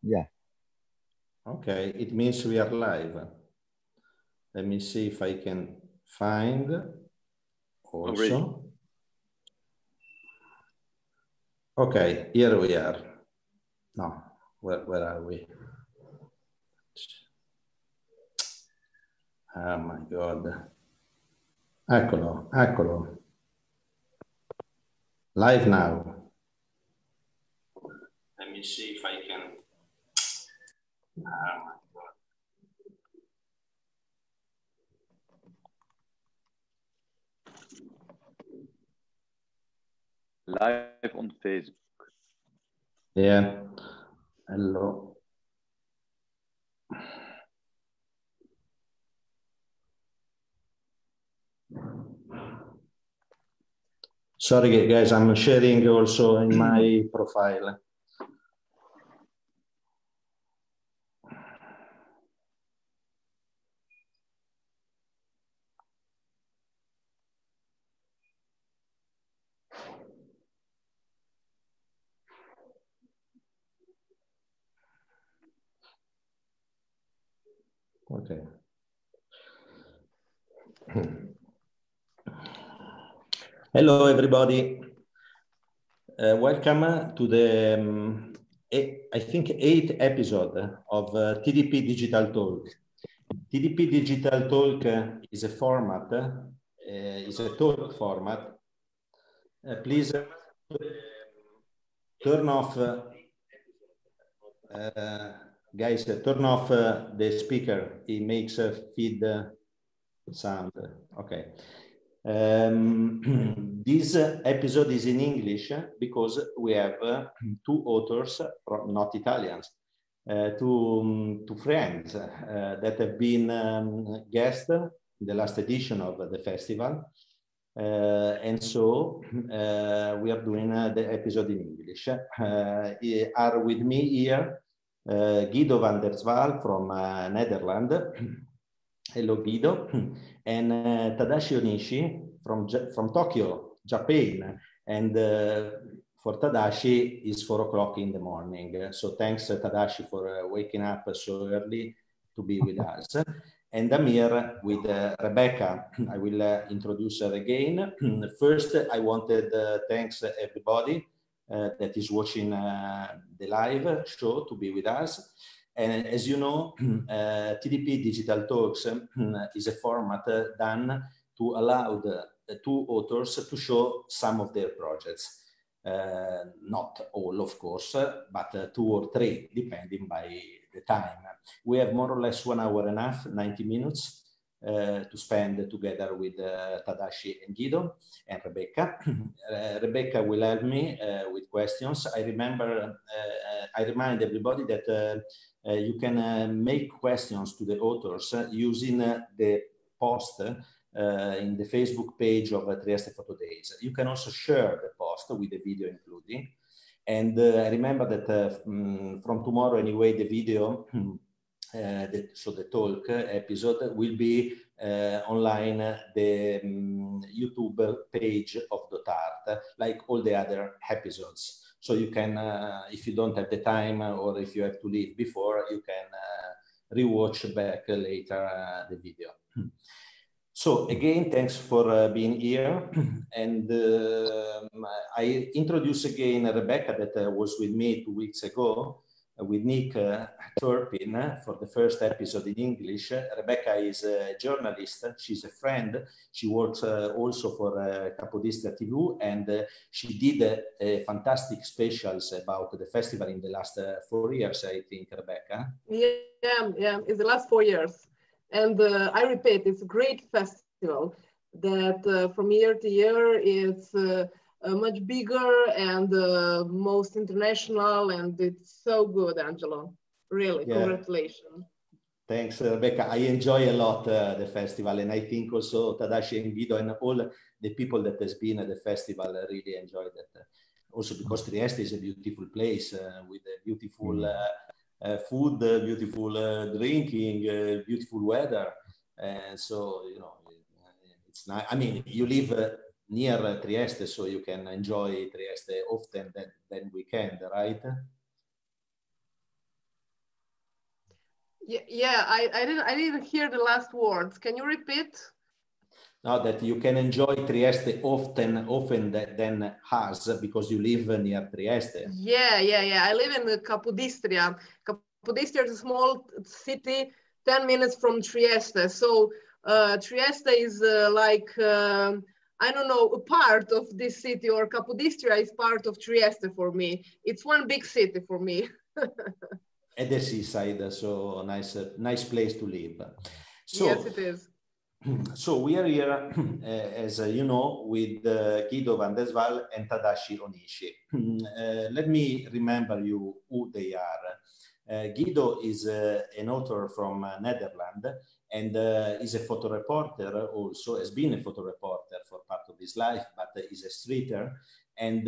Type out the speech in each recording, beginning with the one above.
Yeah. Okay, it means we are live. Let me see if I can find also. Okay, here we are. No, where are we? Oh my God. Eccolo, eccolo. Live now. Let me see if I can. Oh my God. Live on Facebook. Yeah. Hello. Sorry, guys, I'm sharing also in my profile. Okay. Hello, everybody. Welcome to the, I think, 8th episode of TDP Digital Talk. TDP Digital Talk is a format, is a talk format. Please turn off, guys, turn off the speaker. It makes a feed sound. Okay. This episode is in English because we have two authors, not Italians, two friends that have been guests in the last edition of the festival. And so we are doing the episode in English. Are with me here Giedo Van Der Zwan from Netherlands. Hello, Giedo. And Tadashi Onishi from Tokyo, Japan. And for Tadashi, it's 4 o'clock in the morning. So thanks, Tadashi, for waking up so early to be with us. And I'm here with Rebeka. I will introduce her again. First, I wanted to thank everybody that is watching the live show to be with us. And as you know, TDP Digital Talks is a format done to allow the two authors to show some of their projects. Not all, of course, but 2 or 3, depending by the time. We have more or less 1 hour and a half, 90 minutes to spend together with Tadashi and Giedo and Rebeka. Rebeka will help me with questions. I remind everybody that you can make questions to the authors using the post in the Facebook page of Trieste Photo Days. You can also share the post with the video including. And I remember that from tomorrow anyway, the video, so the talk episode will be online, the YouTube page of .art, like all the other episodes. So you can, if you don't have the time or if you have to leave before, you can rewatch back later the video. So again, thanks for being here. And I introduce again Rebeka that was with me 2 weeks ago with Nick Turpin for the first episode in English. Rebeka is a journalist. She's a friend. She works also for Capodistria TV, and she did fantastic specials about the festival in the last 4 years, I think, Rebeka. Yeah, in the last 4 years. And I repeat, it's a great festival that from year to year it's much bigger and most international, and it's so good, Angelo. Really, yeah. Congratulations. Thanks, Rebeka. I enjoy a lot the festival, and I think also Tadashi and Giedo and all the people that has been at the festival really enjoyed it. Also because Trieste is a beautiful place with a beautiful food, beautiful drinking, beautiful weather. And so, you know, it's nice. I mean, you live near Trieste, so you can enjoy Trieste often than weekend, right? Yeah, I didn't hear the last words. Can you repeat? No, that you can enjoy Trieste often than us because you live near Trieste. Yeah. I live in Capodistria. Capodistria is a small city, 10 minutes from Trieste. So Trieste is I don't know, a part of this city, or Capodistria is part of Trieste for me. It's one big city for me. At the seaside, so nice place to live. So, yes, it is. So we are here, as you know, with Giedo Van Der Zwan and Tadashi Onishi. Let me remember you who they are. Giedo is an author from Netherlands, and is a photo reporter also, has been a photo reporter for part of his life, but is a streeter, and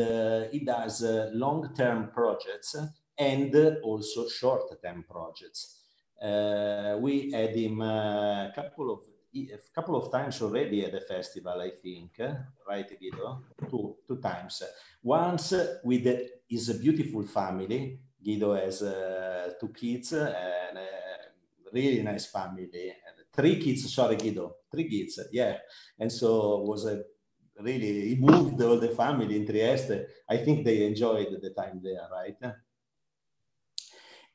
he does long-term projects and also short-term projects. We had him a couple of times already at the festival, I think, right, Giedo? Two times. Once with his beautiful family. Giedo has 2 kids and a really nice family. 3 kids, sorry, Giedo, 3 kids, yeah. And so was a really, he moved all the family in Trieste. I think they enjoyed the time there, right?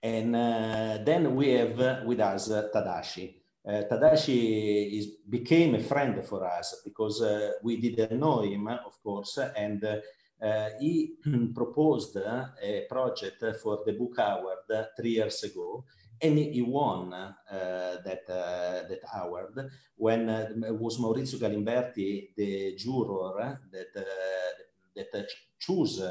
And then we have with us Tadashi. Tadashi became a friend for us because we didn't know him, of course, and he proposed a project for the Book Award 3 years ago, and he won that award when it was Maurizio Galimberti, the juror that chose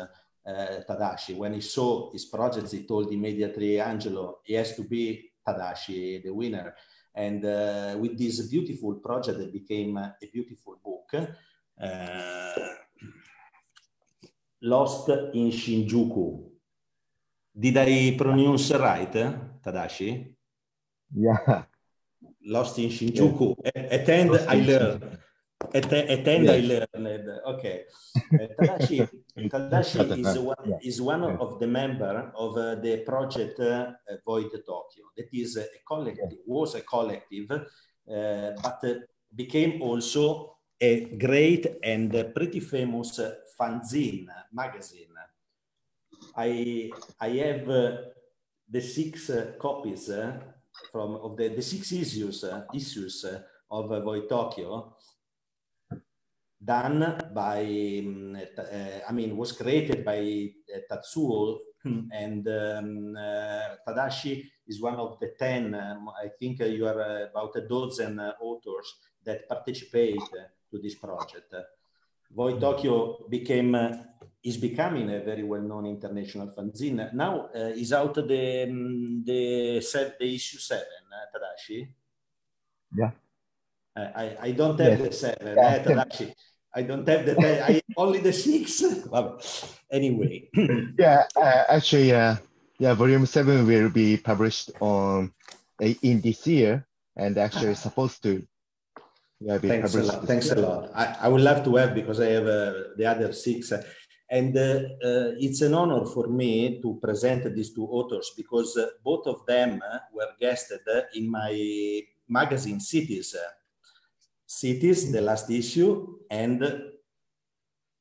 Tadashi. When he saw his projects, he told immediately, Angelo, he has to be Tadashi, the winner. And with this beautiful project that became a beautiful book, Lost in Shinjuku. Did I pronounce right, Tadashi? Yeah. Lost in Shinjuku. Yes. Attend, I learned. Attend, yes. I learned. Okay. Tadashi is one of the members of the project Void Tokyo. That is a collective, was a collective, but became also a great and pretty famous fanzine magazine. I have the 6 copies of the 6 issues of Void Tokyo, done by, was created by Tatsuo, and Tadashi is one of the 10, I think you are about a dozen authors that participate to this project. Void Tokyo is becoming a very well-known international fanzine. Now is out the issue 7, Tadashi? Yeah. I don't have the 7, Tadashi. I don't have the 10, I only the 6. Anyway. Yeah, actually, volume 7 will be published in this year, and actually supposed to be Thanks a lot. Thanks a lot. I would love to have, because I have the other 6. And it's an honor for me to present these 2 authors, because both of them were guested in my magazine Cities, the last issue, and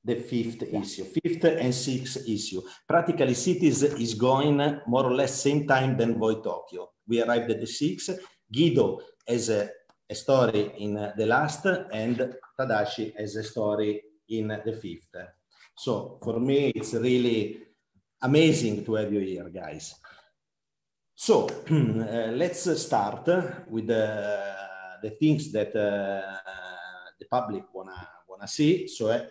the 5th issue, 5th and 6th issue. Practically, Cities is going more or less same time than Void Tokyo. We arrived at the 6th. Giedo has a story in the last, and Tadashi has a story in the 5th. So for me, it's really amazing to have you here, guys. So let's start with the things that the public wanna see. So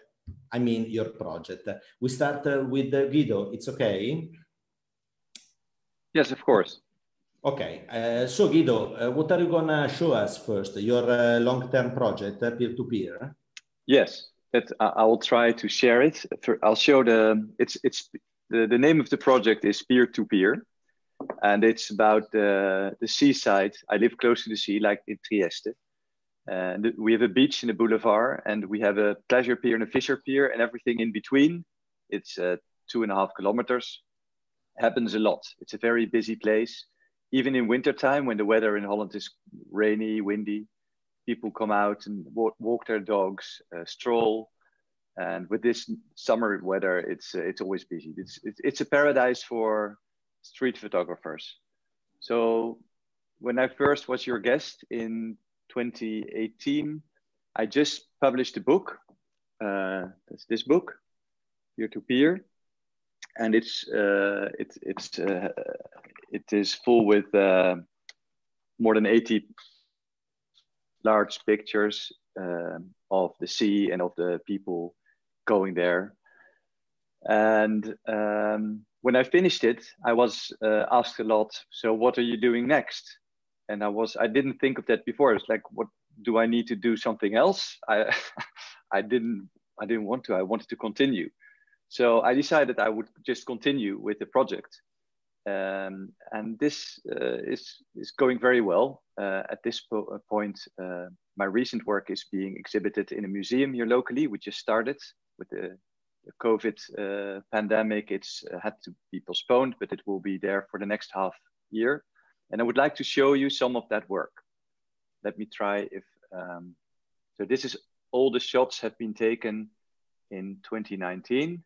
your project. We start with Giedo. It's okay? Yes, of course. Okay. So Giedo, what are you gonna show us first? Your long-term project, peer-to-peer? Yes, I will try to share it. I'll show the name of the project is Peer-to-Peer. And it's about the seaside. I live close to the sea, like in Trieste. And we have a beach in the boulevard, and we have a pleasure pier and a fisher pier, and everything in between. It's 2.5 kilometers. Happens a lot. It's a very busy place. even in wintertime, when the weather in Holland is rainy, windy, people come out and walk their dogs, stroll. And with this summer weather, it's always busy. It's a paradise for street photographers. So when I first was your guest in 2018, I just published a book. That's this book, Peer to Peer, and it is full with more than 80 large pictures of the sea and of the people going there. And when I finished it, I was asked a lot, so what are you doing next? And I didn't think of that before. It's like, what do I need to do something else? I didn't want to. I wanted to continue. So I decided I would just continue with the project. And this is going very well. At this point, my recent work is being exhibited in a museum here locally. We just started with the COVID pandemic. It's had to be postponed, but it will be there for the next half year. And I would like to show you some of that work. Let me try if, so this is all the shots have been taken in 2019.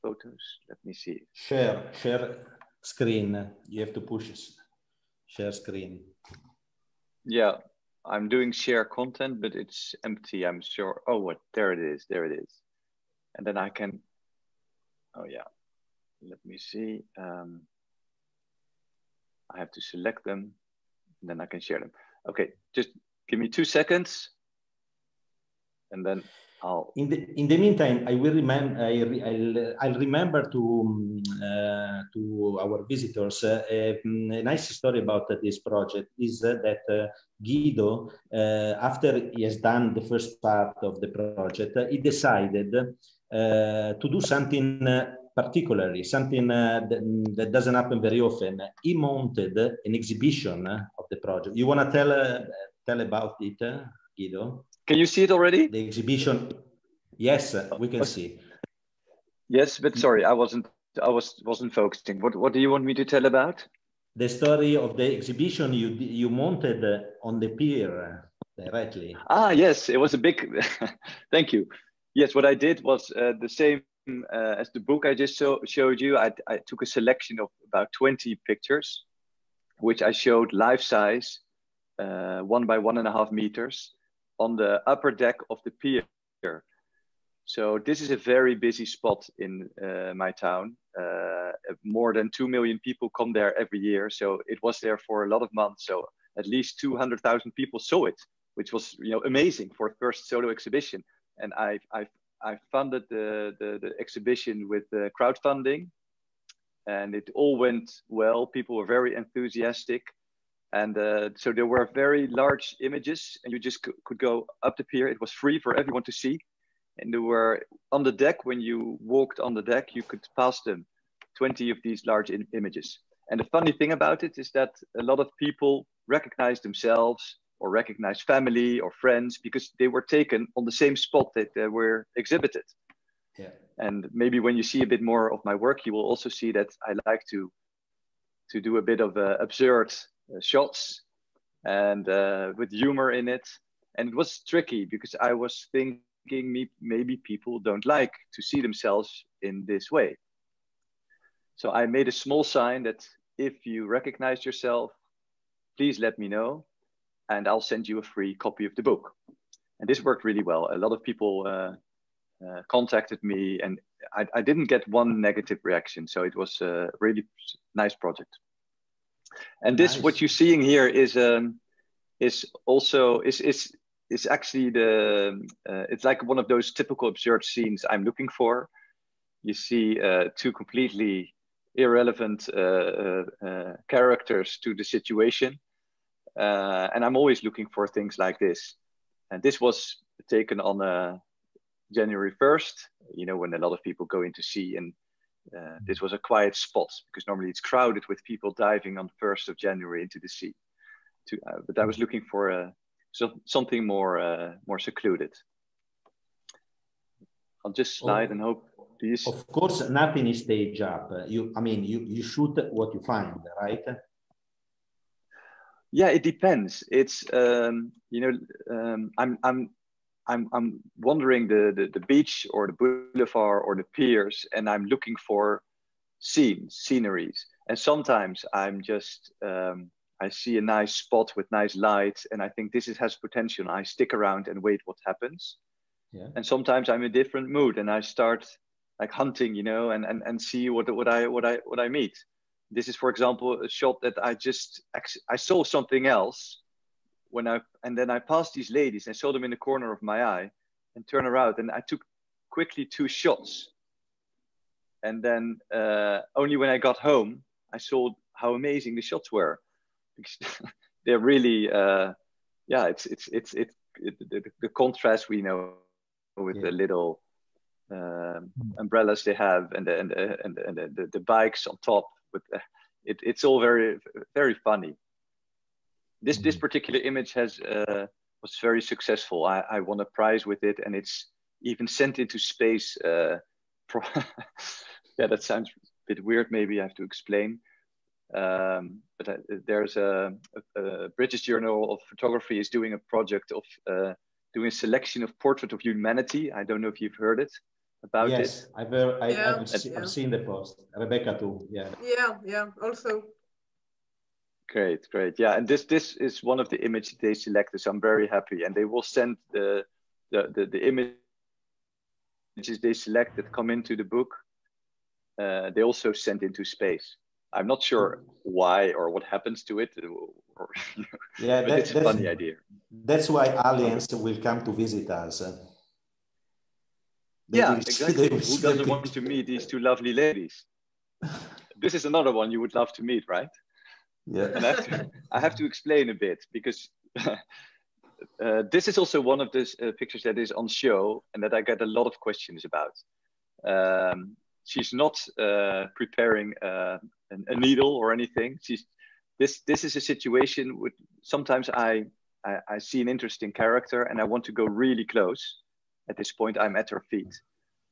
Photos, let me see. Share screen. You have to push share screen. Yeah, I'm doing share content, but it's empty, I'm sure. Oh, what? There it is. There it is. And then I can, oh yeah, let me see. I have to select them, and then I can share them. Okay, just give me 2 seconds, and then I'll. In the meantime, I will I'll remember to our visitors a nice story about this project is that Giedo, after he has done the first part of the project, he decided to do something particularly, something that doesn't happen very often. He mounted an exhibition of the project. You want to tell about it, Giedo? Can you see it already? The exhibition, yes, we can see. Yes, but sorry, I wasn't focusing. What do you want me to tell about? The story of the exhibition you mounted on the pier directly. Ah, yes, it was a big. Thank you. Yes, what I did was the same as the book I just showed you. I took a selection of about 20 pictures, which I showed life size, 1 by 1.5 meters, on the upper deck of the pier. So this is a very busy spot in my town. More than 2 million people come there every year. So it was there for a lot of months. So at least 200,000 people saw it, which was amazing for a first solo exhibition. And I funded the exhibition with crowdfunding, and it all went well. People were very enthusiastic. And so there were very large images, and you just could go up the pier. It was free for everyone to see. And there were on the deck, when you walked on the deck, you could pass them 20 of these large images. And the funny thing about it is that a lot of people recognize themselves or recognize family or friends because they were taken on the same spot that they were exhibited. Yeah. And maybe when you see a bit more of my work, you will also see that I like to do a bit of absurd shots and with humor in it. And it was tricky because I was thinking maybe people don't like to see themselves in this way. So I made a small sign that if you recognize yourself, please let me know, and I'll send you a free copy of the book. And this worked really well. A lot of people contacted me, and I didn't get one negative reaction. So it was a really nice project. And this, nice. What you're seeing here is actually it's like one of those typical absurd scenes I'm looking for. You see 2 completely irrelevant characters to the situation. And I'm always looking for things like this. And this was taken on January 1st, when a lot of people go into sea. And this was a quiet spot because normally it's crowded with people diving on the 1st of January into the sea. But I was looking for something more secluded. I'll just slide and hope. Of course, nothing is stage up. You shoot what you find, right? Yeah, it depends. It's I'm wandering the beach or the boulevard or the piers, and I'm looking for sceneries. And sometimes I'm just I see a nice spot with nice lights, and I think has potential. And I stick around and wait what happens. Yeah. And sometimes I'm in a different mood, and I start like hunting, and see what I meet. This is, for example, a shot that I saw something else and then I passed these ladies. I saw them in the corner of my eye, and turn around, and I took quickly 2 shots. And then only when I got home, I saw how amazing the shots were. They're really, the contrast we know with the little umbrellas they have, and the bikes on top. It's all very, very funny. This particular image was very successful. I won a prize with it, and it's even sent into space. Yeah, that sounds a bit weird. Maybe I have to explain. But there's a British Journal of Photography is doing a project of doing a selection of portrait of humanity. I don't know if you've heard it about it. Yes, I've seen the post. Rebeka too. Yeah. Yeah. Also. Great. Yeah, and this is one of the images they selected. So I'm very happy, and they will send the images they select that come into the book. They also send into space. I'm not sure why or what happens to it, but it's a funny idea. That's why aliens will come to visit us. Yeah, exactly. Who doesn't want to meet these 2 lovely ladies? This is another one you would love to meet, right? Yeah. And I have to explain a bit, because this is also one of those pictures that is on show and that I get a lot of questions about. She's not preparing a needle or anything. This is a situation with sometimes I see an interesting character and I want to go really close. At this point, I'm at her feet.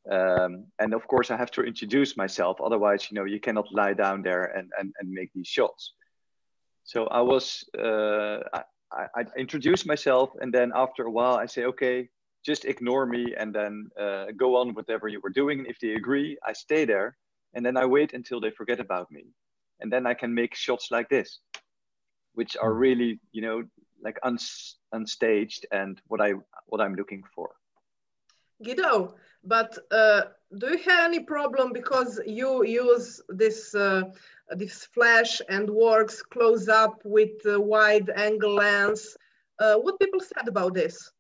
And of course, I have to introduce myself. Otherwise, you cannot lie down there and make these shots. So I introduce myself, and then after a while, I say, okay, just ignore me, and then go on whatever you were doing. If they agree, I stay there, and then I wait until they forget about me. And then I can make shots like this, which are really, like unstaged and what I'm looking for. Giedo, but do you have any problem because you use this flash and works close up with wide angle lens? What people said about this?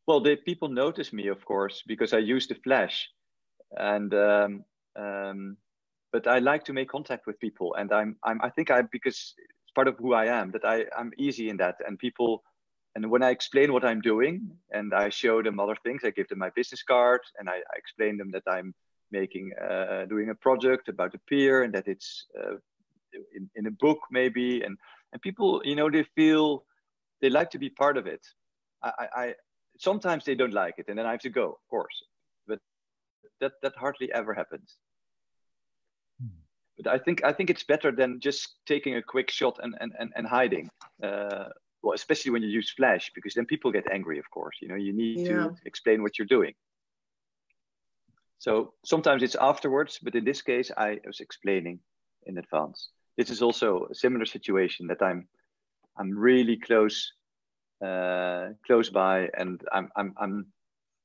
Well, people notice me, of course, because I use the flash, and but I like to make contact with people, and I think because it's part of who I am, that I'm easy in that, and people. And when I explain what I'm doing and I show them other things, I give them my business card and I explain them that I'm doing a project about the Pier and that it's in a book maybe. And people, they like to be part of it. Sometimes they don't like it and then I have to go, of course. But that hardly ever happens. But I think it's better than just taking a quick shot and hiding. Well, especially when you use flash, because then people get angry, of course. You need to explain what you're doing. So sometimes it's afterwards, but in this case, I was explaining in advance. This is also a similar situation that I'm really close by, and I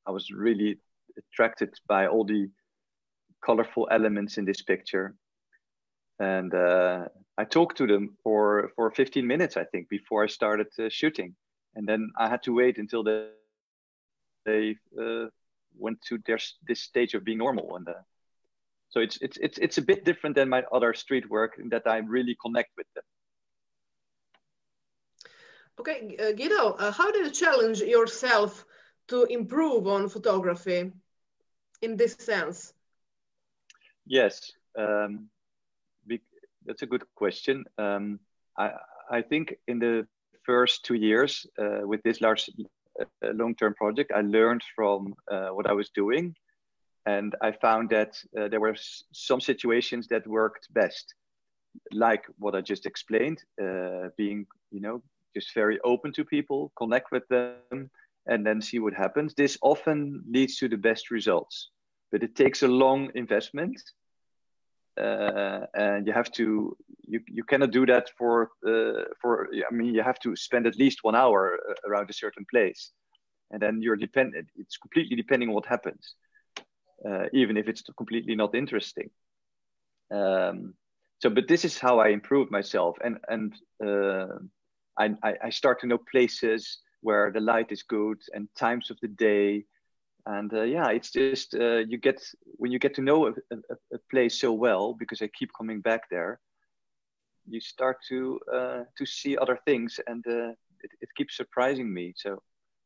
was really attracted by all the colorful elements in this picture. And I talked to them for 15 minutes, I think, before I started shooting. And then I had to wait until they went to this stage of being normal. And so it's a bit different than my other street work in that I really connect with them. Okay, Giedo, how do you challenge yourself to improve on photography in this sense? Yes. That's a good question. I think in the first 2 years with this large a long-term project. I learned from what I was doing, and I found that there were some situations that worked best, like what I just explained, being, just very open to people, connect with them, and then see what happens. This often leads to the best results, but it takes a long investment. And you have to, you cannot do that you have to spend at least 1 hour around a certain place. And then you're dependent, it's completely depending on what happens, even if it's completely not interesting. But this is how I improved myself. And I start to know places where the light is good and times of the day. And it's just, when you get to know a place so well, because I keep coming back there, you start to see other things, and it keeps surprising me. So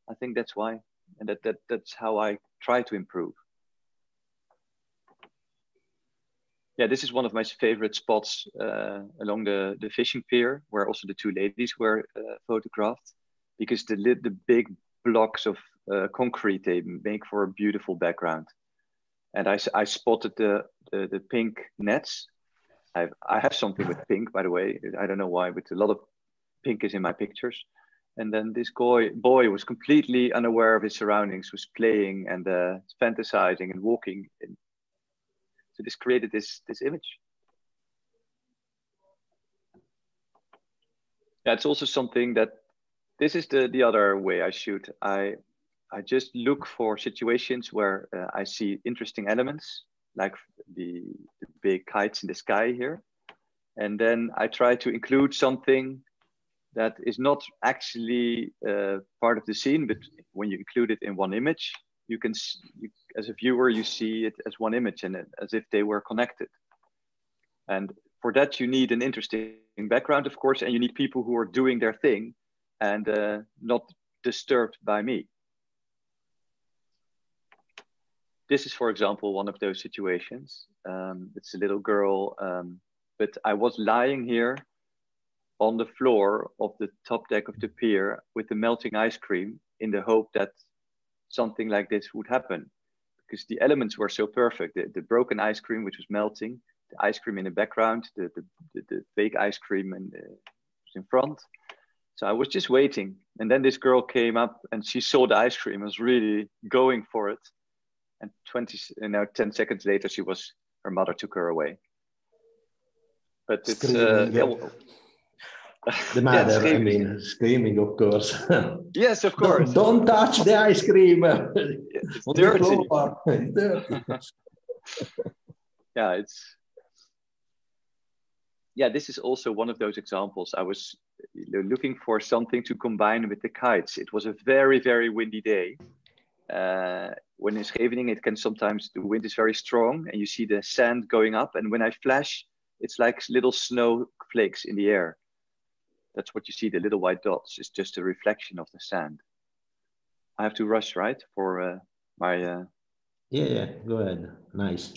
I think that's why, and that's how I try to improve. Yeah, this is one of my favorite spots along the fishing pier, where also the two ladies were photographed, because the big blocks of concrete, they make for a beautiful background. And I spotted the pink nets. I have something with pink, by the way. I don't know why, but a lot of pink is in my pictures. And then this boy was completely unaware of his surroundings, was playing and fantasizing and walking. So this created this image. Yeah, it's also something that, this is the other way I shoot. I just look for situations where I see interesting elements, like the big kites in the sky here. And then I try to include something that is not actually part of the scene, but when you include it in one image, as a viewer, you see it as one image and as if they were connected. And for that, you need an interesting background, of course, and you need people who are doing their thing and not disturbed by me. This is, for example, one of those situations. It's a little girl, but I was lying here on the floor of the top deck of the pier with the melting ice cream in the hope that something like this would happen, because the elements were so perfect. The broken ice cream, which was melting, the ice cream in the background, the fake ice cream was in front. So I was just waiting. And then this girl came up and she saw the ice cream and was really going for it. And 10 seconds later, her mother took her away. But it's, the mother, screaming, of course. Yes, of course. Don't touch the ice cream. It's dirty. It's dirty. This is also one of those examples. I was looking for something to combine with the kites. It was a very, very windy day. When it's Scheveningen, it can sometimes, the wind is very strong and you see the sand going up. And when I flash, it's like little snowflakes in the air. That's what you see, the little white dots. It's just a reflection of the sand. I have to rush, right? For my... Yeah, go ahead. Nice.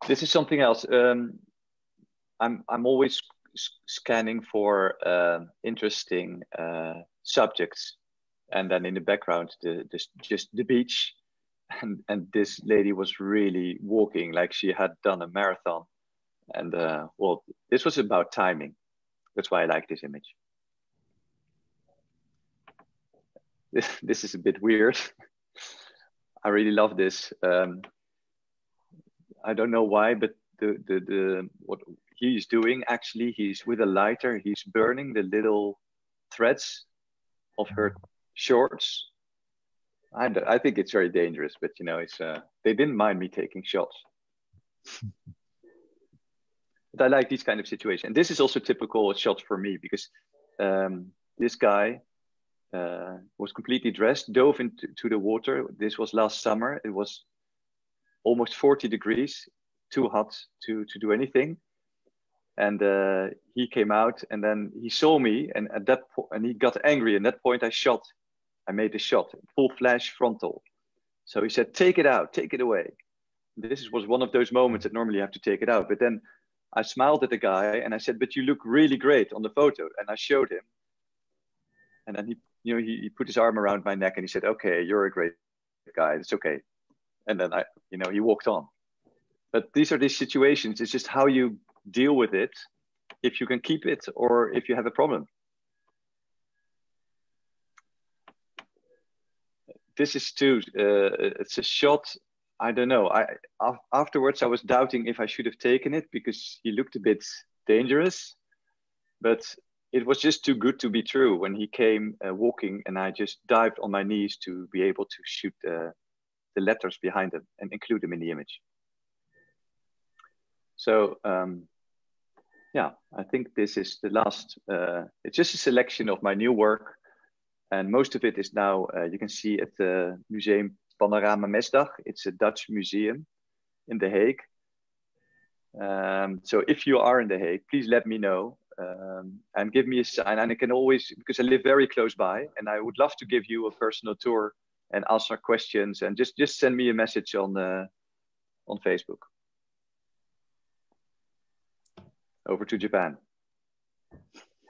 This is something else. I'm always scanning for interesting subjects. And then in the background, just the beach. And this lady was really walking like she had done a marathon. And this was about timing. That's why I like this image. This is a bit weird. I really love this. I don't know why, but what he's doing, actually, he's with a lighter, he's burning the little threads of her shorts. I think it's very dangerous, but they didn't mind me taking shots. But I like these kind of situations. And this is also typical shot for me, because this guy was completely dressed, dove into the water. This was last summer. It was almost 40 degrees, too hot to do anything. And he came out, and then he saw me, and at that point, and he got angry. And at that point, I made the shot, full flash frontal. So he said, "Take it out, take it away." This was one of those moments that normally you have to take it out. But then I smiled at the guy and I said, "But you look really great on the photo." And I showed him. And then he put his arm around my neck and he said, "Okay, you're a great guy. It's okay." And then he walked on. But these are these situations. It's just how you deal with it, if you can keep it or if you have a problem. This is too, it's a shot. I don't know. Afterwards, I was doubting if I should have taken it because he looked a bit dangerous, but it was just too good to be true when he came walking, and I just dived on my knees to be able to shoot the letters behind him and include them in the image. So yeah, I think this is the last, it's just a selection of my new work. And most of it is now, you can see at the Museum Panorama Mesdag. It's a Dutch museum in The Hague. So if you are in The Hague, please let me know and give me a sign. And I can always, because I live very close by, and I would love to give you a personal tour and answer questions, and just send me a message on Facebook. Over to Japan.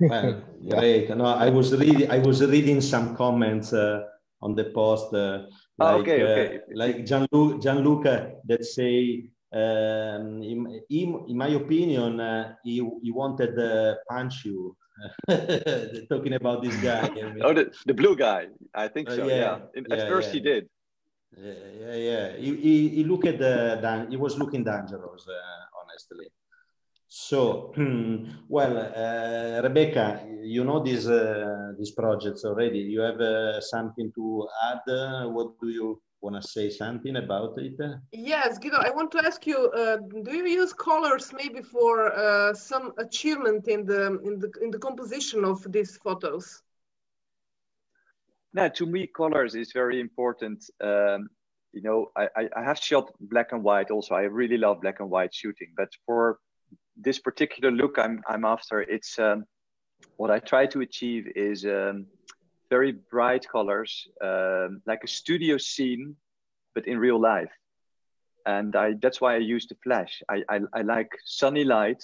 Well, great. No, I was reading some comments on the post, like Gianluca that say, in my opinion, he wanted to punch you. Talking about this guy. I mean, oh, the blue guy. I think so. Yeah. At first he did. Yeah. He looked at he was looking dangerous, honestly. So, well, Rebeka, you know these projects already. You have something to add? What do you want to say something about it? Yes, Guido, I want to ask you, do you use colors maybe for some achievement in the composition of these photos? No, to me, colors is very important. You know, I have shot black and white also. I really love black and white shooting, but for this particular look I'm after, it's what I try to achieve is very bright colors, like a studio scene, but in real life. And that's why I use the flash. I like sunny light,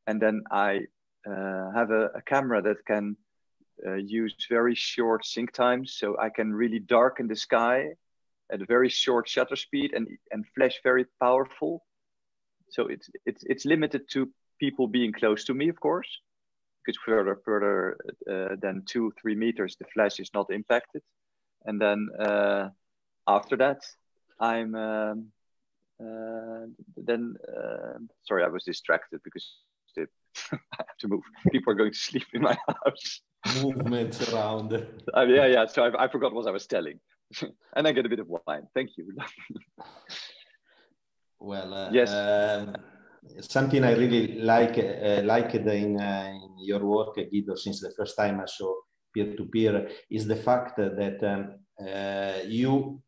and then I have a camera that can use very short sync times, so I can really darken the sky at a very short shutter speed and flash very powerful. So it's limited to people being close to me, of course, because further than 2-3 meters, the flash is not impacted. And then after that, I'm sorry, I was distracted because I have to move. People are going to sleep in my house. Movements around. Yeah. So I forgot what I was telling, and I get a bit of wine. Thank you. Well, yes. Something I really liked in your work, Guido, since the first time I saw peer-to-peer, is the fact that you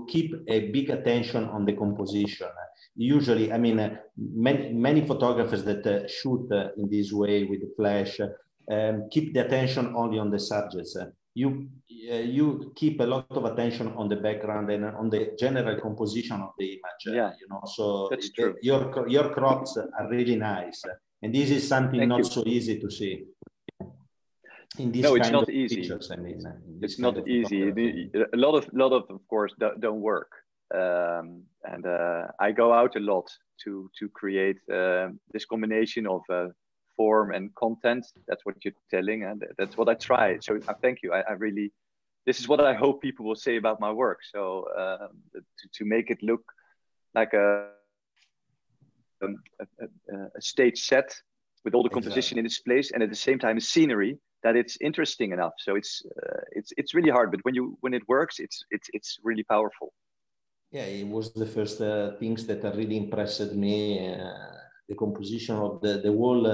keep a big attention on the composition. Usually, I mean, many photographers that shoot in this way with the flash keep the attention only on the subjects. You keep a lot of attention on the background and on the general composition of the image. Yeah, you know, so that's true. Your crops are really nice, and this is something not so easy to see. In this no, it's kind not of easy. Pictures, I mean, it's not easy. A lot of course, don't work. And I go out a lot to create this combination of form and content. That's what you're telling, and that's what I try. So thank you. I really, this is what I hope people will say about my work. So to make it look like a stage set with all the composition in its place, and at the same time a scenery that it's interesting enough. So it's really hard, but when it works, it's really powerful. Yeah, it was the first things that really impressed me. The composition of the whole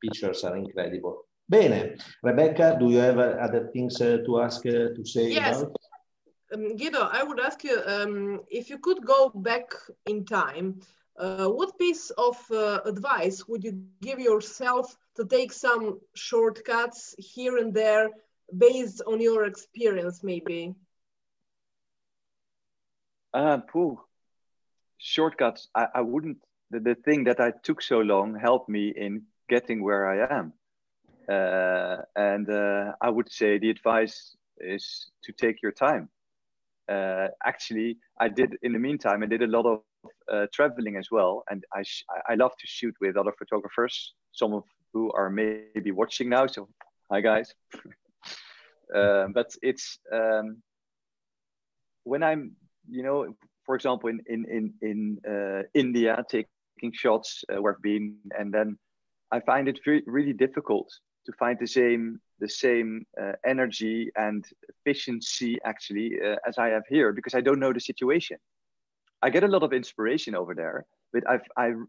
pictures are incredible. Bene, Rebeka, do you have other things to ask to say about? Guido, I would ask you if you could go back in time. What piece of advice would you give yourself to take some shortcuts here and there based on your experience, maybe? Shortcuts. I wouldn't. The thing that I took so long helped me in getting where I am. I would say the advice is to take your time. Actually, I did in the meantime, I did a lot of traveling as well, and I love to shoot with other photographers, some of who are maybe watching now. So hi guys. But it's when I'm, you know, for example, in India, taking shots where I've been, and then I find it really difficult to find the same energy and efficiency actually as I have here, because I don't know the situation. I get a lot of inspiration over there, but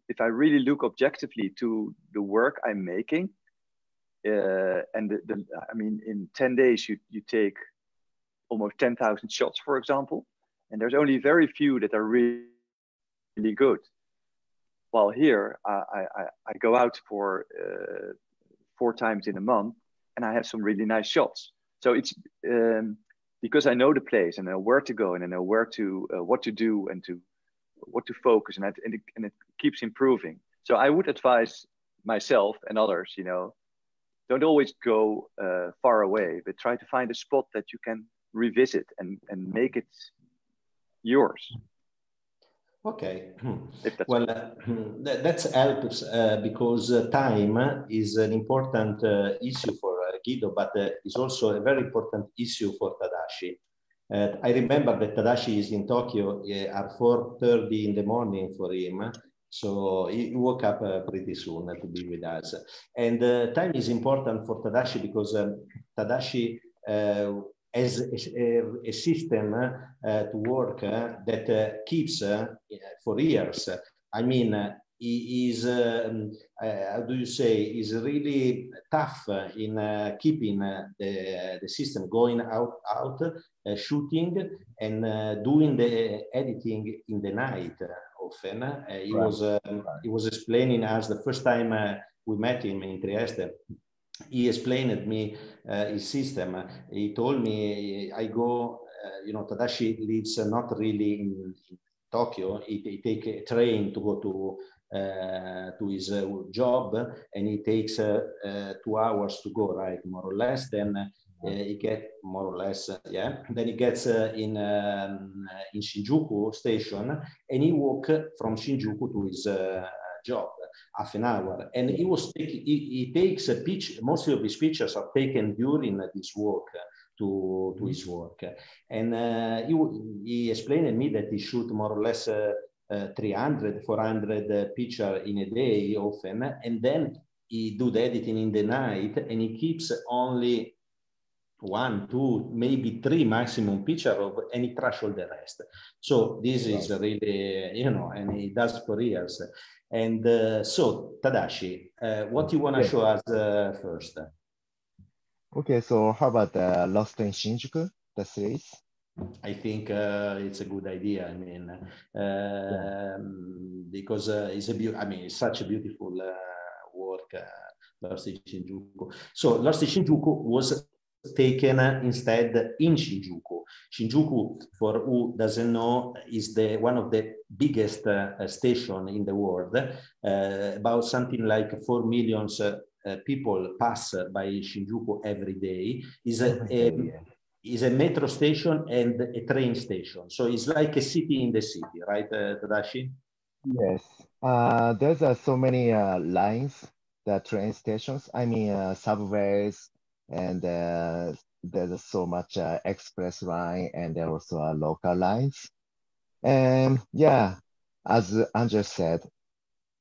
if I really look objectively to the work I'm making, and I mean, in 10 days you take almost 10,000 shots, for example, and there's only very few that are really, really good. While here, I go out for 4 times in a month, and I have some really nice shots. So it's because I know the place and I know where to go and I know where to what to do and what to focus, and it keeps improving. So I would advise myself and others, you know, don't always go far away, but try to find a spot that you can revisit and make it yours. Okay. Well, that helps because time is an important issue for Giedo, but it's also a very important issue for Tadashi. I remember that Tadashi is in Tokyo at 4:30 in the morning for him. So he woke up pretty soon to be with us. And time is important for Tadashi because Tadashi has a system to work that keeps for years. I mean, he is, how do you say, is really tough in keeping the system going out shooting and doing the editing in the night often. He was explaining us the first time we met him in Trieste. He explained me his system. He told me, I go, you know, Tadashi lives not really in Tokyo. He take a train to go to his job, and he takes 2 hours to go, right, more or less. Then he gets more or less, yeah. Then he gets in Shinjuku station, and he walk from Shinjuku to his job, half an hour. And he takes a picture. Most of his pictures are taken during this walk to his work. And he explained to me that he shoot more or less 300, 400 pictures in a day often, and then he do the editing in the night, and he keeps only 1, 2, maybe 3 maximum picture of, and he trash all the rest. So this is really, you know, and he does for years. And so Tadashi, what you want to show us first? Okay, so how about Lost in Shinjuku, the series? I think it's a good idea. I mean, because it's such a beautiful work, Lost in Shinjuku. So Lost in Shinjuku was taken instead in Shinjuku. Shinjuku, for who doesn't know, is one of the biggest station in the world. About something like 4 million people pass by Shinjuku every day. Is a metro station and a train station. So it's like a city in the city, right, Tadashi? Yes. There's so many lines, the train stations, I mean subways, and there's so much express line, and there are also local lines. And yeah, as Angel said,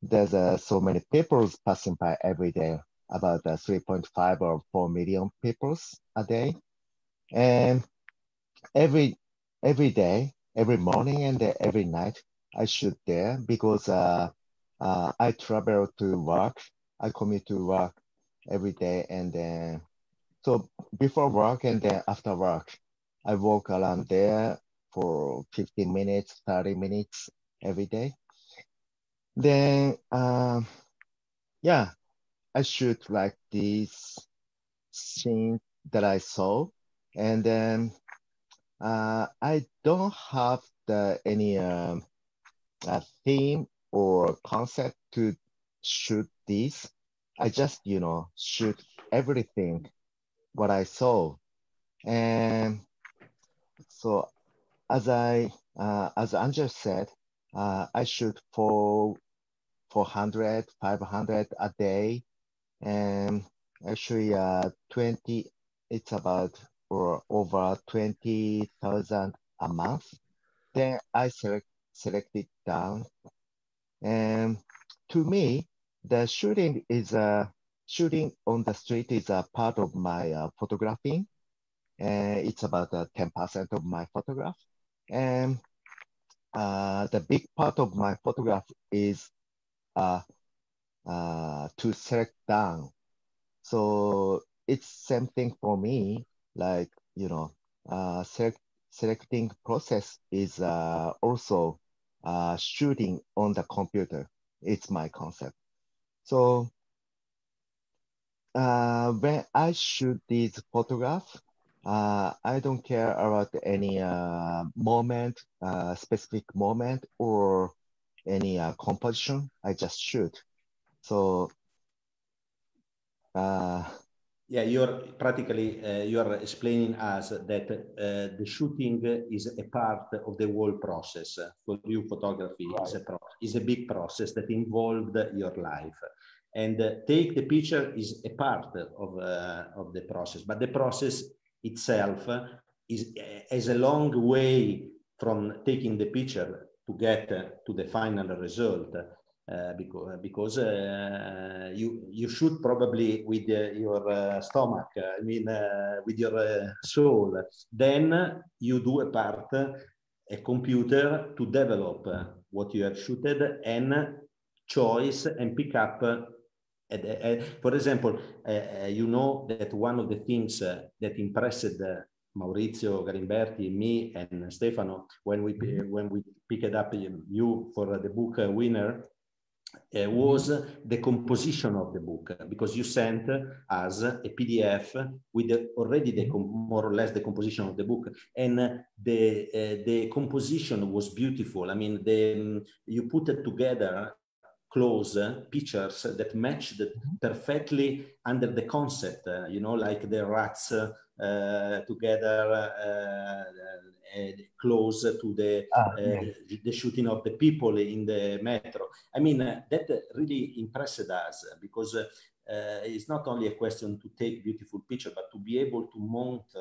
there's so many people passing by every day, about 3.5 or 4 million people a day. And every day, every morning and every night, I shoot there because I travel to work. I commute to work every day, and then so before work and then after work, I walk around there for 15 minutes, 30 minutes every day. Then yeah, I shoot like this scene that I saw, and then I don't have any theme or concept to shoot this. I just, shoot everything what I saw. And so as Angel said, I shoot for 400, 500 a day. And actually, 20, it's about or over 20,000 a month. Then I select it down. And to me, the shooting on the street is a part of my photographing. And it's about 10% of my photograph. And the big part of my photograph is uh, to select down. So it's same thing for me. Like, selecting process is also shooting on the computer. It's my concept. So when I shoot these photographs, I don't care about any specific moment or any composition. I just shoot. So yeah, you're practically you're explaining us that the shooting is a part of the whole process. For you, photography is a big process that involved your life, and take the picture is a part of the process, but the process itself is a long way from taking the picture to get to the final result. Because you shoot probably with your stomach, I mean, with your soul. Then you do a part, a computer to develop what you have shooted and choice and pick up. For example, you know that one of the things that impressed Maurizio Galimberti, me, and Stefano when we picked up you for the book winner was the composition of the book, because you sent us a PDF with already more or less the composition of the book, and the composition was beautiful. I mean, you put it together close pictures that matched perfectly under the concept, like the rats together close to the shooting of the people in the metro. I mean, that really impressed us, because it's not only a question to take beautiful picture, but to be able to mount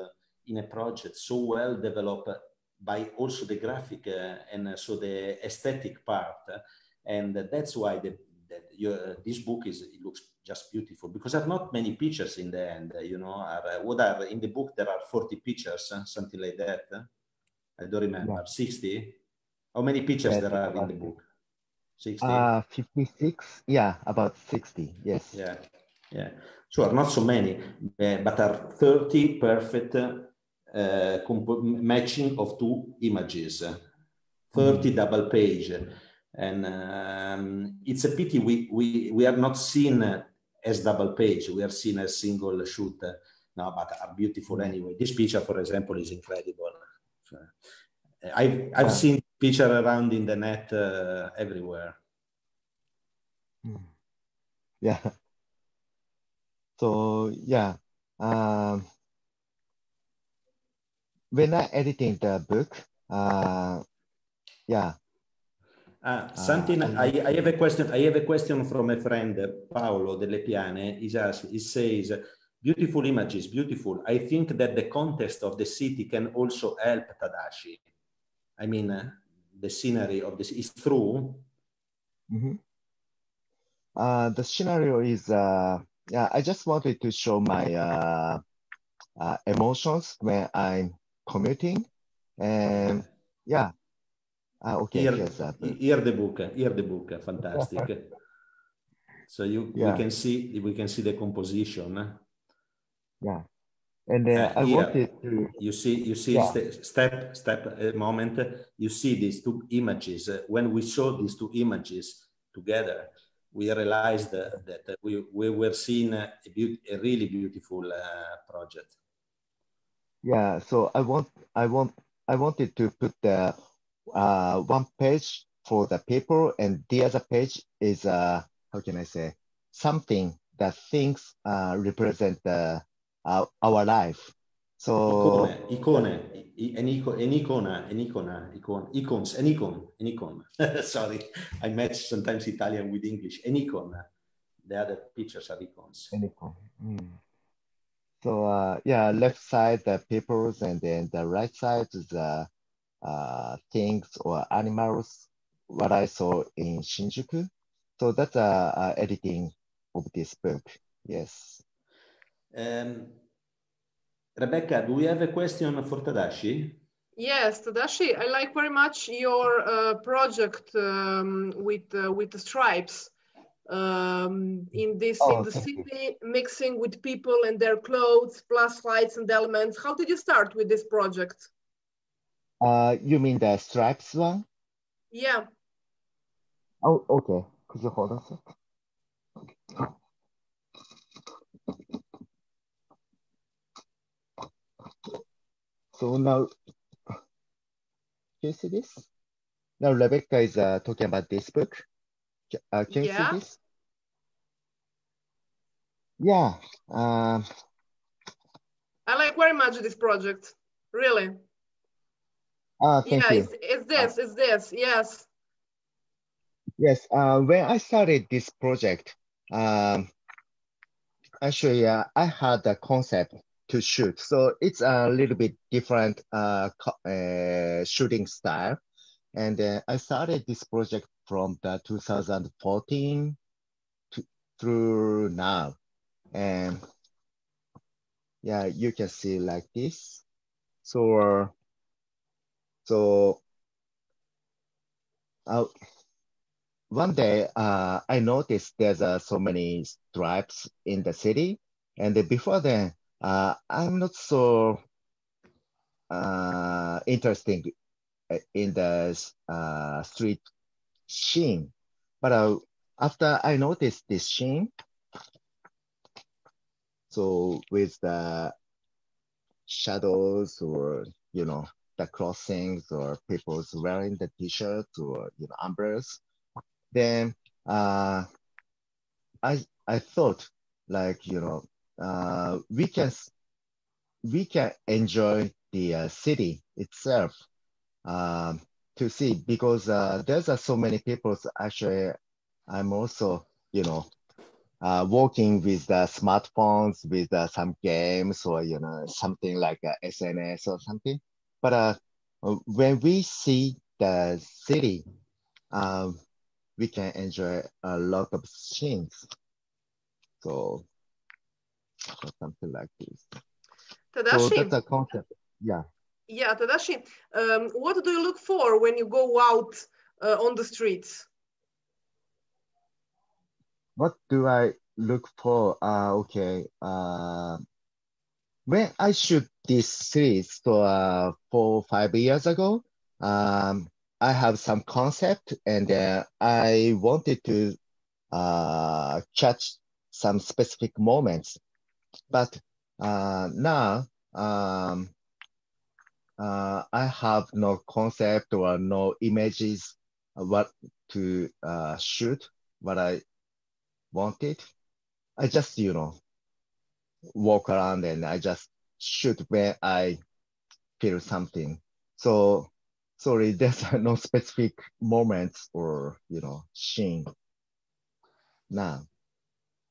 in a project so well developed by also the graphic and so the aesthetic part. And that's why this book it looks just beautiful, because there are not many pictures in the end, what are in the book, there are 40 pictures, something like that. I don't remember, 60? How many pictures there are in the book? 60? 56, yeah, about 60, yes. Yeah. Sure, not so many, but are 30 perfect matching of two images, 30 double page. And it's a pity we are not seen as double page. We are seen as single shoot. No, but are beautiful anyway. This picture, for example, is incredible. So, I've seen picture around in the net everywhere. Yeah. So yeah, when I editing the book, yeah. Something I have a question. I have a question from a friend, Paolo Delle Piane. He says, beautiful images, beautiful. I think that the context of the city can also help Tadashi. I mean, the scenery of this is true. The scenario is, yeah, I just wanted to show my emotions when I'm commuting, and yeah. Okay, hear the book, fantastic. So we can see the composition. Yeah, and I wanted to. You see step moment. You see these two images. When we saw these two images together, we realized that we were seeing a really beautiful project. Yeah, so I wanted to put the one page for the paper, and the other page is how can I say, something the things represent our life. So an icon. Sorry, I match sometimes Italian with English. An icon. The other pictures are icons. an icon. So yeah, left side the peoples, and then the right side is the things or animals. What I saw in Shinjuku. So that's editing of this book. Yes. Rebecca, do we have a question for Tadashi? Yes, Tadashi, I like very much your project with the stripes in the city, mixing with people and their clothes, plus lights and elements. How did you start with this project? You mean the stripes one? Yeah. Oh, okay. Could you hold on a sec? So now, can you see this? Now Rebecca is talking about this book. Can you see this? Yeah. I like very much this project. Really. Thank you. It's this, yes. Yes, when I started this project, actually, I had a concept to shoot. So it's a little bit different shooting style. And I started this project from the 2014 through now. And yeah, you can see like this. So one day, I noticed there's so many stripes in the city. And before then, I'm not so interested in the street scene. But after I noticed this scene, so with the shadows or, the crossings or people's wearing the t-shirts or, umbrellas, then I thought like, we can enjoy the city itself to see, because there's so many people. Actually, I'm also, working with the smartphones, with some games or, something like SNS or something. But when we see the city, we can enjoy a lot of scenes. So something like this. Tadashi, so that's a concept. Yeah. Yeah, Tadashi, what do you look for when you go out on the streets? What do I look for? Okay. When I shoot this series, so 4 or 5 years ago, I have some concept, and I wanted to catch some specific moments. But now I have no concept or no images what to shoot, what I wanted. I just, walk around and I just shoot where I feel something. So sorry, there's no specific moments or, scene now.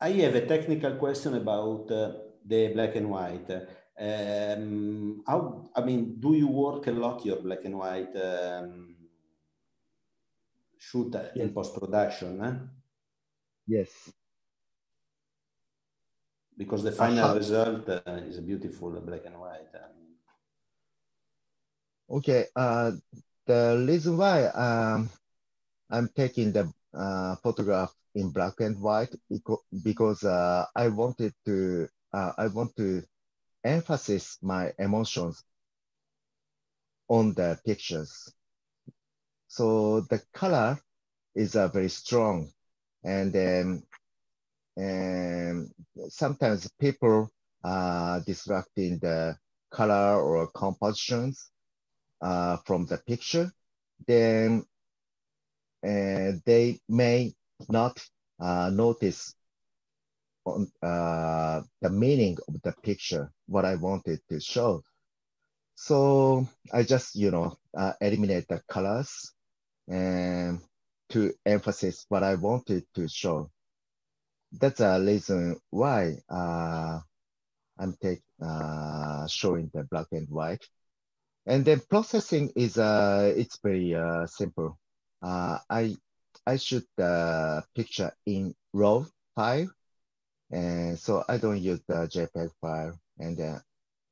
I have a technical question about the black and white. Do you work a lot your black and white shoot in post-production? Yes. Because the final result is a beautiful black and white. Okay. The reason why I'm taking the photograph in black and white because I want to emphasize my emotions on the pictures. So the color is very strong, and sometimes people distracting the color or compositions from the picture, then they may not notice on the meaning of the picture, what I wanted to show. So I just, eliminate the colors and to emphasize what I wanted to show. That's a reason why I'm showing the black and white. And then processing is it's very simple. I shoot the picture in RAW file, and so I don't use the JPEG file. And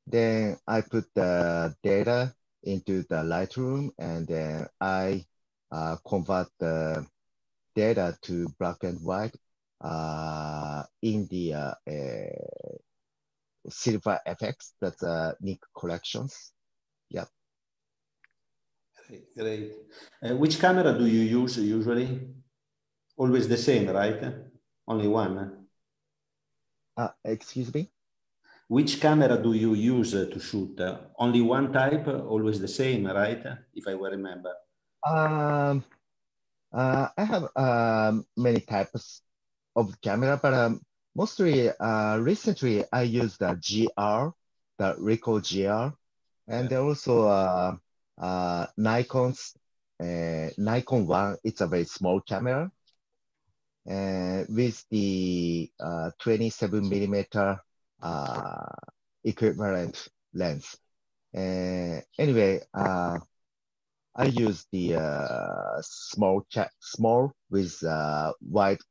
then I put the data into the Lightroom, and then I convert the data to black and white in the Silver FX. That's Nick Collections. Yep. Great. Which camera do you use usually? Always the same, right? Only one? Excuse me? Which camera do you use to shoot? Only one type, always the same, right? If I will remember. I have many types of camera, but mostly recently I use the GR, the Ricoh GR, and also Nikon's Nikon One. It's a very small camera with the 27 millimeter equivalent lens. Anyway, I use the small with wide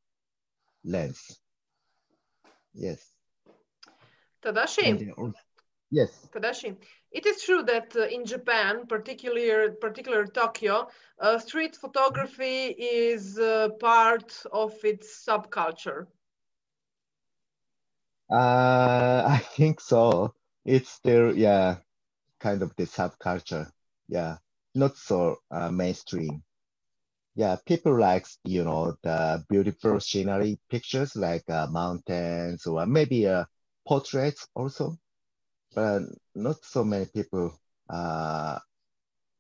lens. Yes. Tadashi. Yes. Tadashi, it is true that in Japan, particular Tokyo, street photography is part of its subculture. I think so. It's still, yeah, kind of the subculture. Yeah, not so mainstream. Yeah, people like, the beautiful scenery pictures like mountains or maybe portraits also, but not so many people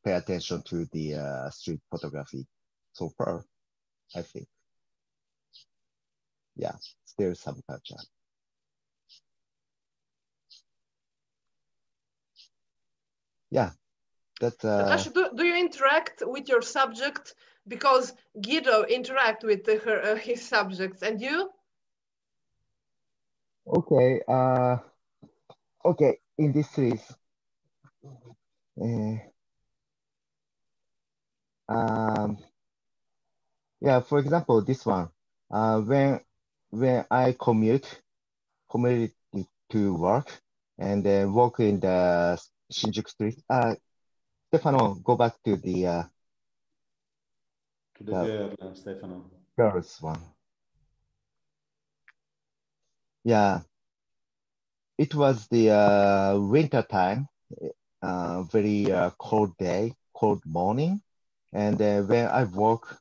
pay attention to the street photography so far, I think. Yeah, still subculture. Yeah, that's Tadashi, do you interact with your subject? Because Giedo interact with his subjects, and you? Okay. Okay. In this series, yeah. For example, this one. When I commute to work and then walk in the Shinjuku street. Stefano, go back to the girl, Stefano. girls one. Yeah, it was the winter time, very cold day, cold morning, and when I walk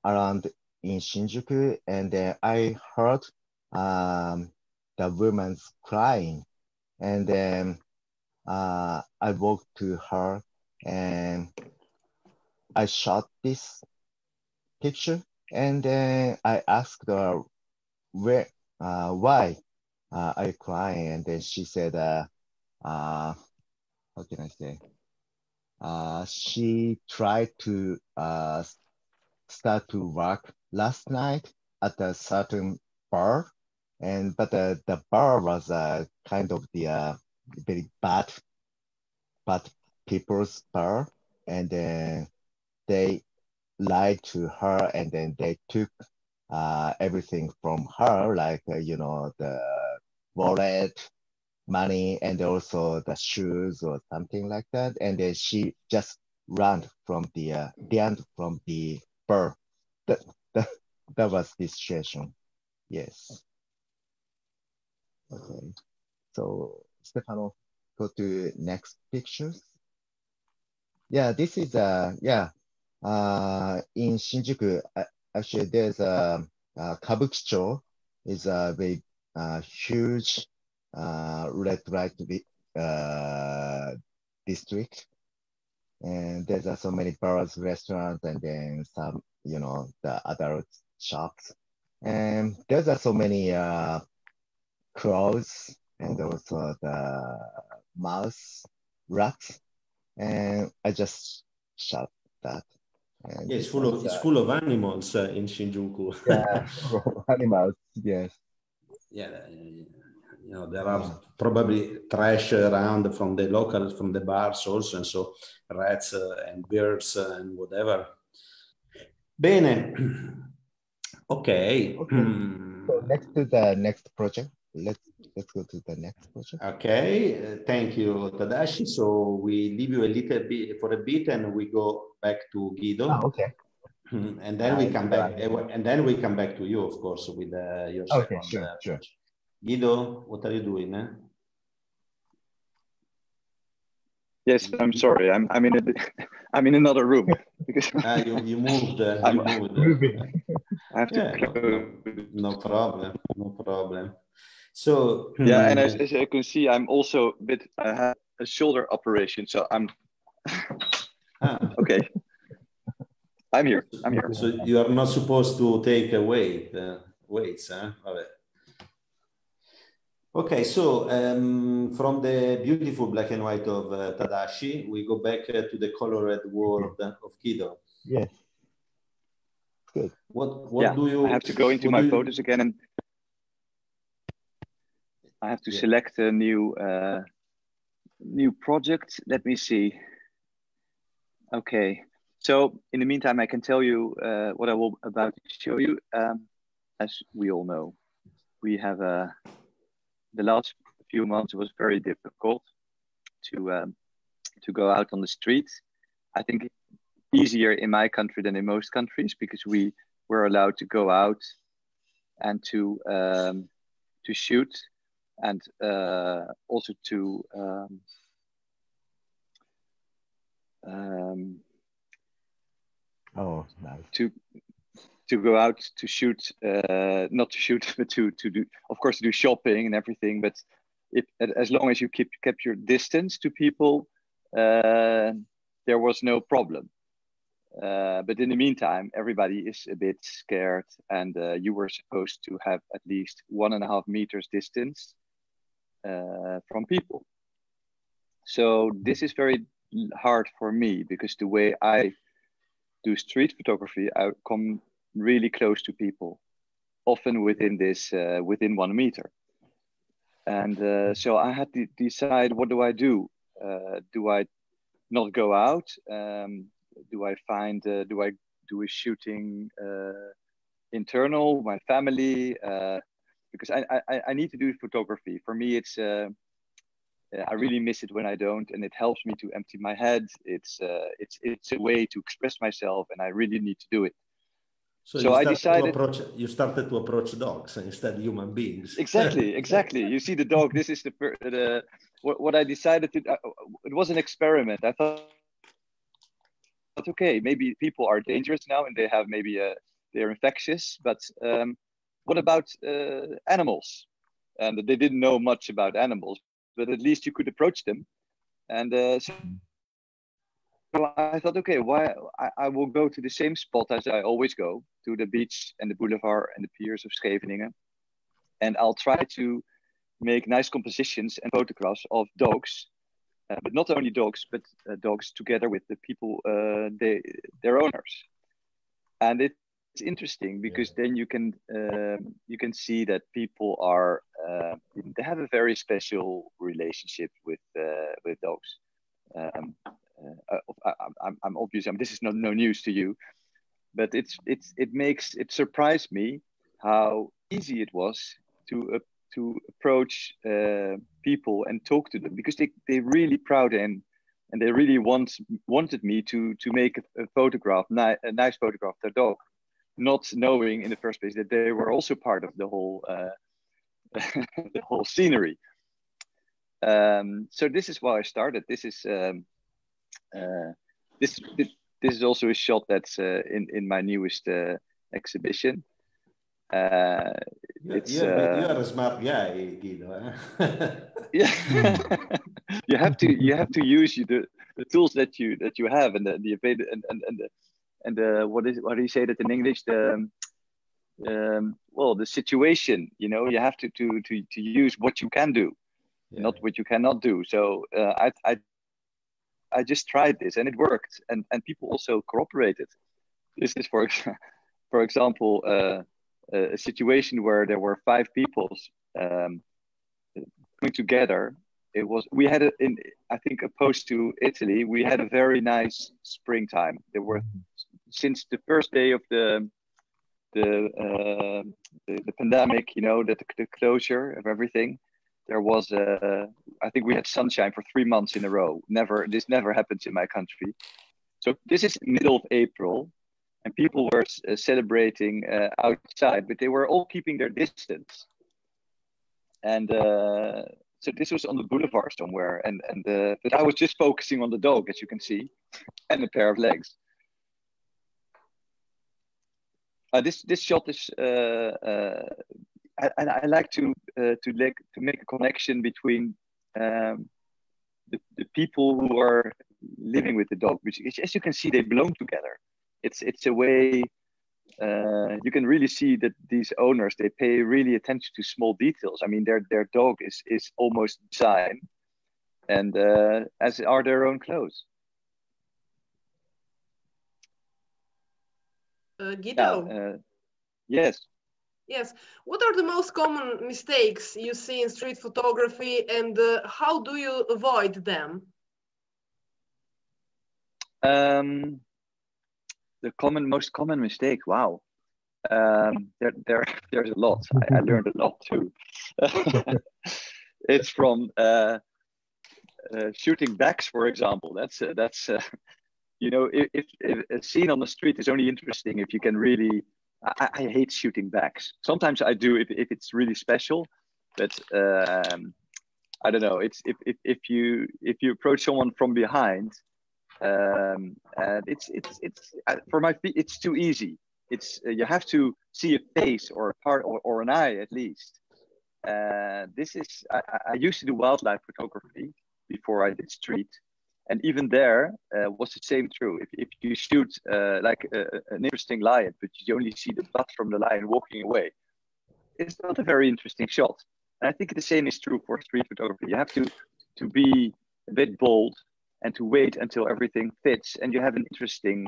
around in Shinjuku, and I heard the woman's crying, and then I walked to her and I shot this picture, and then I asked her why are you crying, and then she said, how can I say? She tried to start to work last night at a certain bar, but the bar was kind of the very bad people's bar, and then they lied to her, and then they took everything from her, like the wallet, money, and also the shoes or something like that. And then she just ran from the bar. That, that that was the situation. Yes. Okay. So Stefano, go to next pictures. Yeah, this is in Shinjuku. Actually, there's Kabukicho is a very huge red light district, and there's so many bars, restaurants, and then some, the adult shops, and there's so many crows, and also the mouse, rats, and I just shot that. And Yeah, it's full of animals in Shinjuku. yeah, animals. Yes. Yeah, there are probably trash around from the locals, from the bars also, and so rats and birds and whatever. Bene. Okay. So next to the next project. Let's go to the next project. Okay. Thank you, Tadashi. So we leave you a little bit for a bit, and we go back to Giedo. Okay. And then we come back, and then we come back to you, of course, with your second. Sure. Guido, what are you doing? Yes, I'm sorry. I'm in another room because you moved. I have to. No problem. So yeah, and as you can see, I'm also a bit. I have a shoulder operation, so I'm okay. I'm here. So you are not supposed to take weights, huh? Okay, so from the beautiful black and white of Tadashi, we go back to the colored world of Giedo. Yes. Good. What do you? I have to go into my photos again, and I have to select a new project. Let me see. Okay. So in the meantime, I can tell you what I will about to show you. As we all know, we have the last few months was very difficult to go out on the streets. I think easier in my country than in most countries because we were allowed to go out and to shoot and also to nice. To go out to shoot, not to shoot, but to do, of course, to do shopping and everything. But as long as you kept your distance to people, there was no problem. But in the meantime, everybody is a bit scared, and you were supposed to have at least 1.5 meters distance from people. So this is very hard for me because the way I do street photography, I come really close to people, often within 1 meter. And so I had to decide, what do I do? Do I not go out? Do I do a shooting internal, my family? Because I need to do photography. For me, it's I really miss it when I don't, and it helps me to empty my head. It's a way to express myself, and I really need to do it. So I decided you started to approach dogs instead of human beings. Exactly. You see the dog. This is what I decided to. It was an experiment. I thought, okay, maybe people are dangerous now, and they have maybe they're infectious. But what about animals? And they didn't know much about animals, but at least you could approach them. And so I thought, okay, why I will go to the same spot as I always go, to the beach and the boulevard and the piers of Scheveningen. And I'll try to make nice compositions and photographs of dogs, but not only dogs, but dogs together with the people, their owners. And it's interesting because then you can see that people are, they have a very special relationship with dogs. I'm obvious. This is no news to you, but it surprised me how easy it was to approach people and talk to them, because they really proud and they really wanted me to make a photograph, a nice photograph of their dog, not knowing in the first place that they were also part of the whole the whole scenery. So this is why I started. This is this is also a shot that's in my newest exhibition. You are a smart guy, Guido. Yeah, you have to use the tools that you have, and the what do you say that in English? well, the situation, you know, you have to use what you can do, not what you cannot do. So I just tried this and it worked, and people also cooperated. This is for example a situation where there were 5 people coming together. We had I think opposed to Italy, we had a very nice springtime. There were, since the first day of the pandemic, you know, the closure of everything, there was I think we had sunshine for 3 months in a row. This never happens in my country. So this is middle of April, and people were celebrating outside, but they were all keeping their distance. And so this was on the boulevard somewhere, but I was just focusing on the dog, as you can see, and a pair of legs. This shot is I like to make a connection between the people who are living with the dog, which, as you can see, they belong together. It's a way you can really see that these owners, they pay really attention to small details. I mean, their dog is almost designed, and as are their own clothes. Giedo. Yes. Yes. What are the most common mistakes you see in street photography, and how do you avoid them? The most common mistake. Wow. There's a lot. I learned a lot too. It's from shooting backs, for example. That's you know, if a scene on the street is only interesting if you can really. I hate shooting backs. Sometimes I do if it's really special, but I don't know. It's if you approach someone from behind, and it's for my feet, it's too easy. It's you have to see a face or a part or an eye at least. This is I used to do wildlife photography before I did street. And even there was the same true. If you shoot like an interesting lion, but you only see the butt from the lion walking away, it's not a very interesting shot. And I think the same is true for street photography. You have to be a bit bold and to wait until everything fits and you have an interesting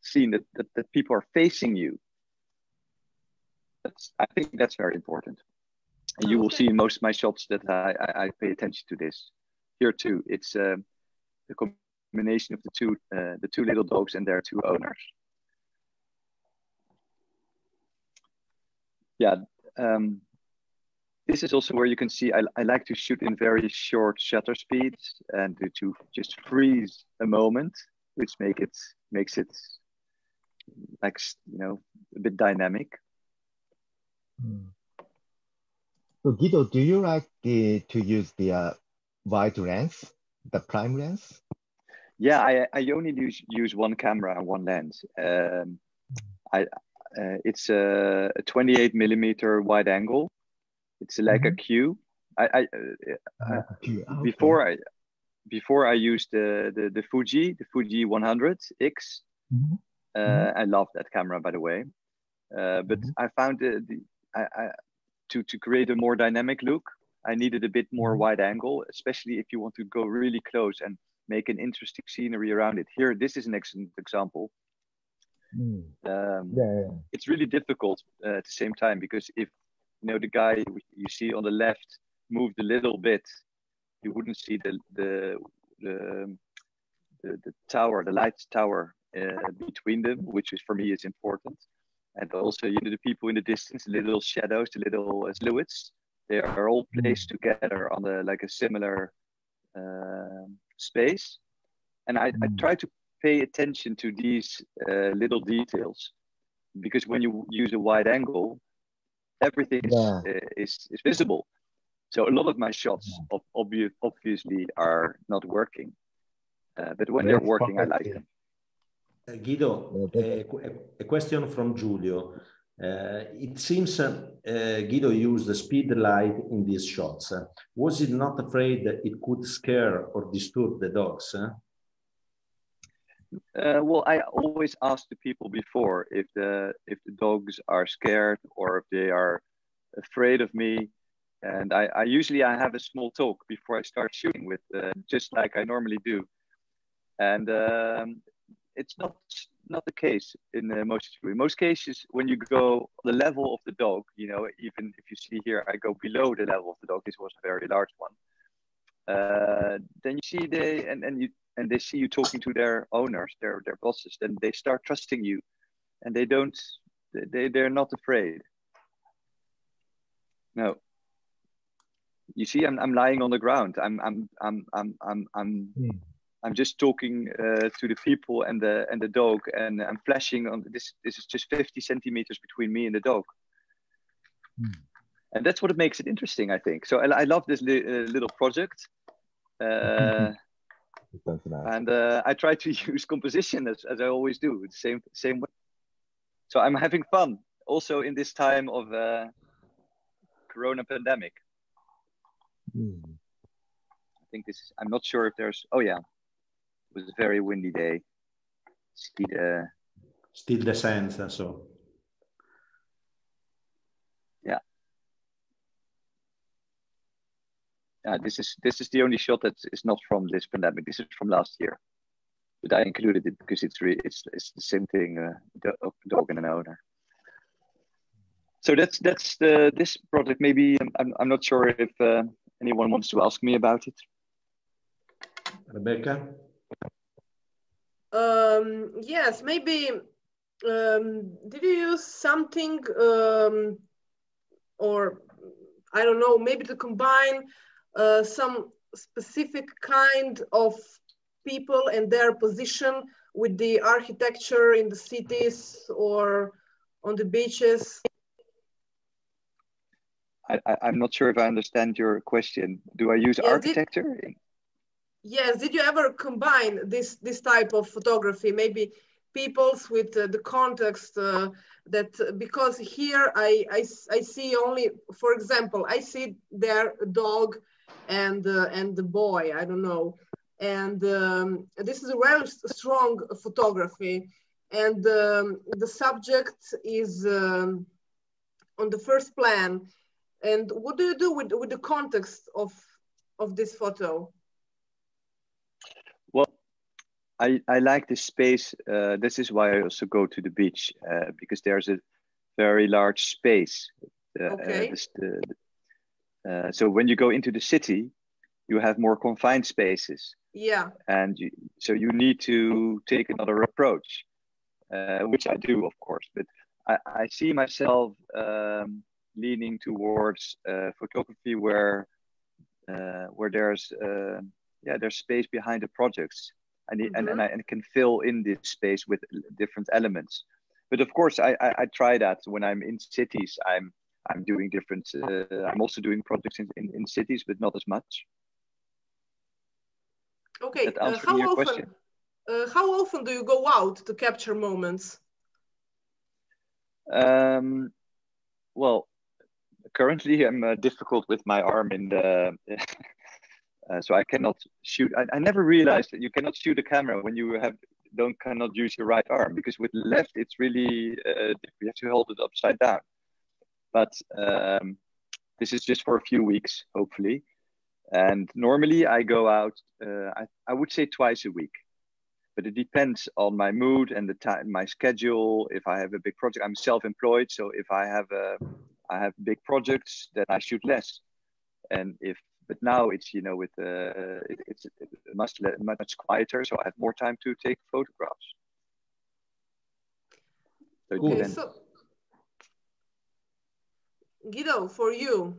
scene that people are facing you. I think that's very important. And you will see in most of my shots that I pay attention to this. Here too, it's the combination of the two little dogs and their 2 owners. Yeah, this is also where you can see I like to shoot in very short shutter speeds and to just freeze a moment, which makes it like, you know, a bit dynamic. So Giedo, do you like to use the wide lens, the prime lens? Yeah, I only use one camera and one lens. It's a 28 millimeter wide angle. It's like a Q. Before I used the Fuji 100X. I love that camera, by the way. But I found to create a more dynamic look, I needed a bit more wide angle, especially if you want to go really close and make an interesting scenery around it. Here, this is an excellent example. It's really difficult at the same time, because if you know the guy you see on the left moved a little bit, you wouldn't see the tower, the light tower between them, which is for me is important. And also, you know, the people in the distance, the little shadows, the little silhouettes, they are all placed together on like a similar space. And I try to pay attention to these little details, because when you use a wide angle, everything is visible. So a lot of my shots obviously are not working, but when they're working, I like them. Giedo, a question from Giulio. It seems Giedo used the speed light in these shots. Was he not afraid that it could scare or disturb the dogs? Well, I always ask the people before if the dogs are scared or if they are afraid of me, and I usually have a small talk before I start shooting with, just like I normally do, and it's not the case in most cases. When you go the level of the dog, you know, even if you see here, I go below the level of the dog. This was a very large one. Then you see they see you talking to their owners, their bosses, then they start trusting you, and they're not afraid. No, you see, I'm lying on the ground. I'm just talking to the people and the dog, and I'm flashing on this. This is just 50 centimeters between me and the dog. And that's what makes it interesting, I think. So I love this little project. That's nice. And I try to use composition as I always do, the same way. So I'm having fun also in this time of Corona pandemic. I think I'm not sure if there's, oh yeah, it was a very windy day. Still the sense, so. This is the only shot that is not from this pandemic. This is from last year, but I included it because it's the same thing, dog and an owner. So that's this project. Maybe I'm not sure if anyone wants to ask me about it. Rebeka? Yes, maybe. Did you use something, or I don't know, maybe to combine some specific kind of people and their position with the architecture in the cities or on the beaches? I'm not sure if I understand your question. Do I use architecture? Yes. Did you ever combine this type of photography? Maybe peoples with the context that, because here I see only, for example, I see their dog and the boy, I don't know, and this is a very strong photography, and the subject is on the first plan. And what do you do with the context of this photo? Well, I like this space. This is why I also go to the beach, because there's a very large space. Okay. So when you go into the city, you have more confined spaces. Yeah. And so you need to take another approach, which I do, of course. But I see myself leaning towards photography where there's space behind the projects, and I can fill in this space with different elements. But of course, I try that when I'm in cities. I'm doing different. I'm also doing projects in cities, but not as much. Okay. How often do you go out to capture moments? Well, currently I'm difficult with my arm in the. So I cannot shoot. I never realized that you cannot shoot a camera when you cannot use your right arm, because with the left it's really you have to hold it upside down. But this is just for a few weeks, hopefully. And normally I go out. I would say twice a week, but it depends on my mood and the time, my schedule. If I have a big project, I'm self-employed, so if I have big projects, then I shoot less. But now it's, you know, with it's much quieter, so I have more time to take photographs. So okay, so Giedo, for you,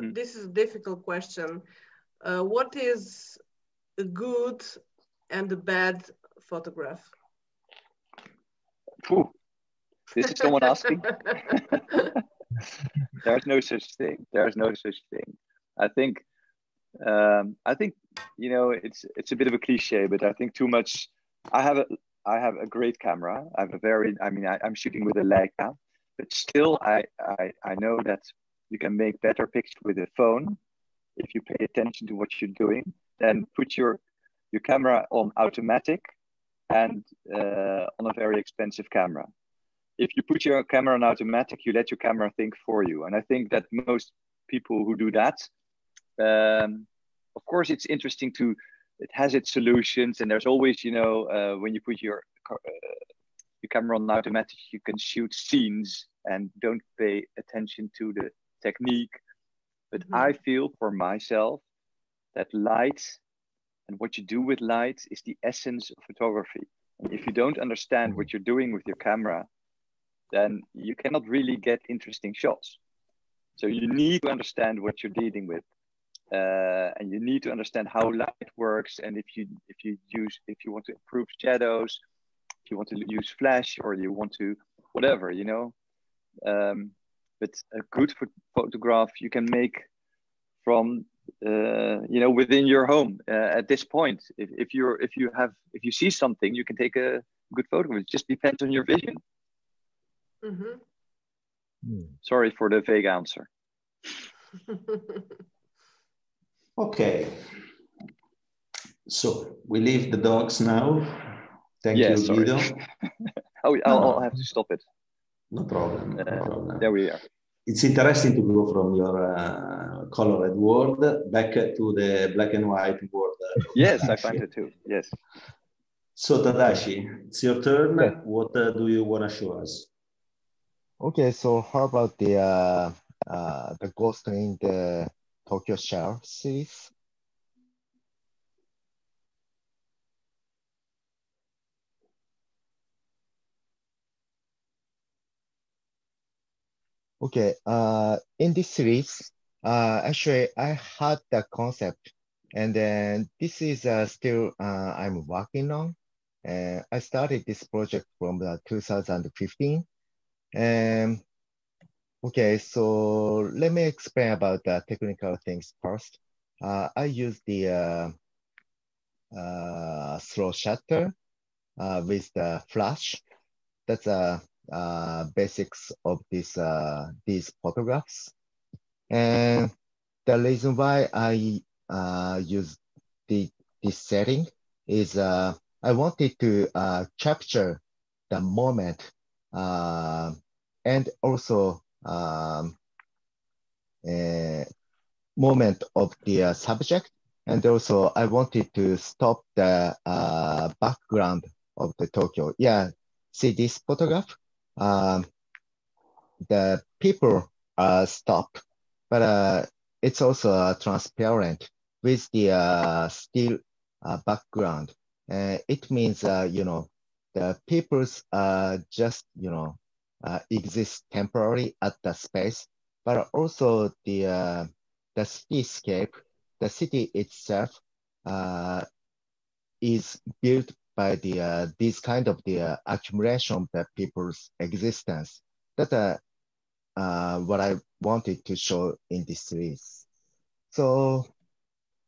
this is a difficult question. What is a good and a bad photograph? Ooh, this is someone asking. There's no such thing. There's no such thing. I think you know, it's a bit of a cliche, but I think too much. I have a great camera. I'm shooting with a Leica, but still I know that you can make better pictures with a phone if you pay attention to what you're doing. Then put your camera on automatic and on a very expensive camera. If you put your camera on automatic, you let your camera think for you. And I think that most people who do that, of course, it's interesting it has its solutions. And there's always, when you put your camera on automatic, you can shoot scenes and don't pay attention to the technique. But I feel for myself that light and what you do with light is the essence of photography. And if you don't understand what you're doing with your camera, then you cannot really get interesting shots. So you need to understand what you're dealing with, and you need to understand how light works. And if you want to improve shadows, if you want to use flash, or you want to whatever, but a good photograph you can make from within your home at this point. If you see something, you can take a good photo. It just depends on your vision. Sorry for the vague answer. Okay. So we leave the dogs now. Thank you, sorry. Giedo. I'll have to stop it. No problem. No problem. There we are. It's interesting to go from your colored world back to the black and white world. Yes, I find it too. Yes. So Tadashi, it's your turn. Yes. What do you want to show us? Okay, so how about the Ghost in the Tokyo Shell series? Okay, in this series, actually I had the concept, and then this is still I'm working on. I started this project from 2015. Okay, so let me explain about the technical things first. I use the slow shutter with the flash. That's basics of these photographs. And the reason why I use this setting is I wanted to capture the moment and also moment of the subject. And also I wanted to stop the background of the Tokyo. Yeah, see this photograph? The people stop, but it's also transparent with the still background. It means, the people's just, exist temporarily at the space, but also the cityscape, the city itself is built by this kind of the accumulation of the people's existence. That's what I wanted to show in this series. So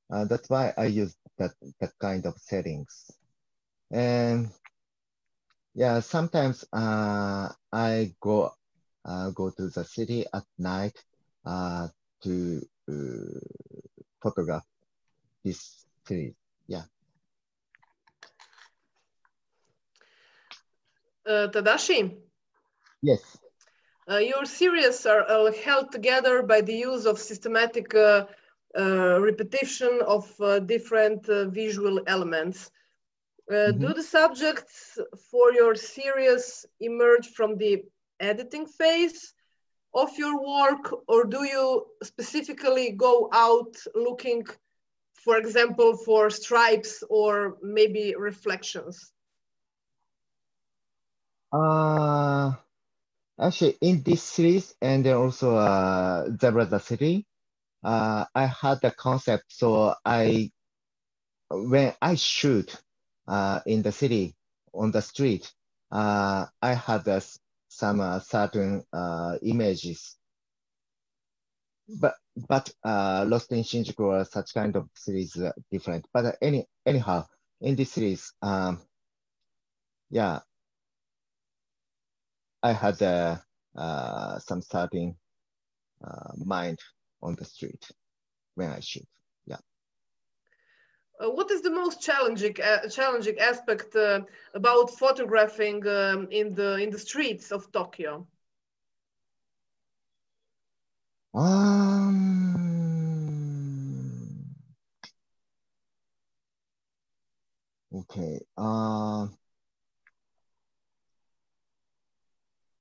that's why I use that kind of settings. And yeah, sometimes I go to the city at night to photograph this series. Yeah. Tadashi? Yes. Your series are held together by the use of systematic repetition of different visual elements. Do the subjects for your series emerge from the editing phase of your work, or do you specifically go out looking, for example, for stripes or maybe reflections? Actually, in this series and then also the City, I had the concept. So when I shoot in the city on the street, I had some certain images. But Lost in Shinjuku or such kind of series different. But anyhow, in this series, yeah, I had some certain mind on the street when I shoot. Yeah. what is the most challenging aspect about photographing in the streets of Tokyo? Okay.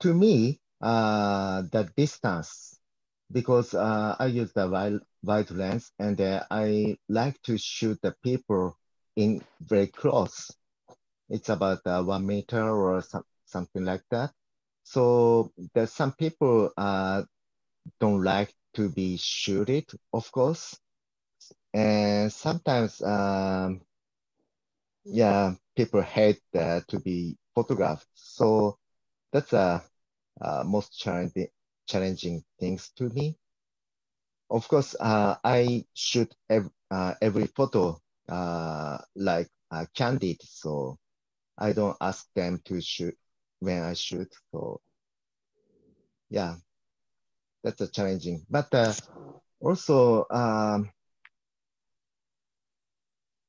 To me, the distance, because I use the wide lens, and I like to shoot the people in very close. It's about 1 meter or something like that. So there's some people don't like to be shooted, of course, and sometimes yeah, people hate to be photographed. So that's most challenging things to me. Of course, I shoot every photo like candid, so I don't ask them to shoot when I shoot. So yeah, that's a challenging. But also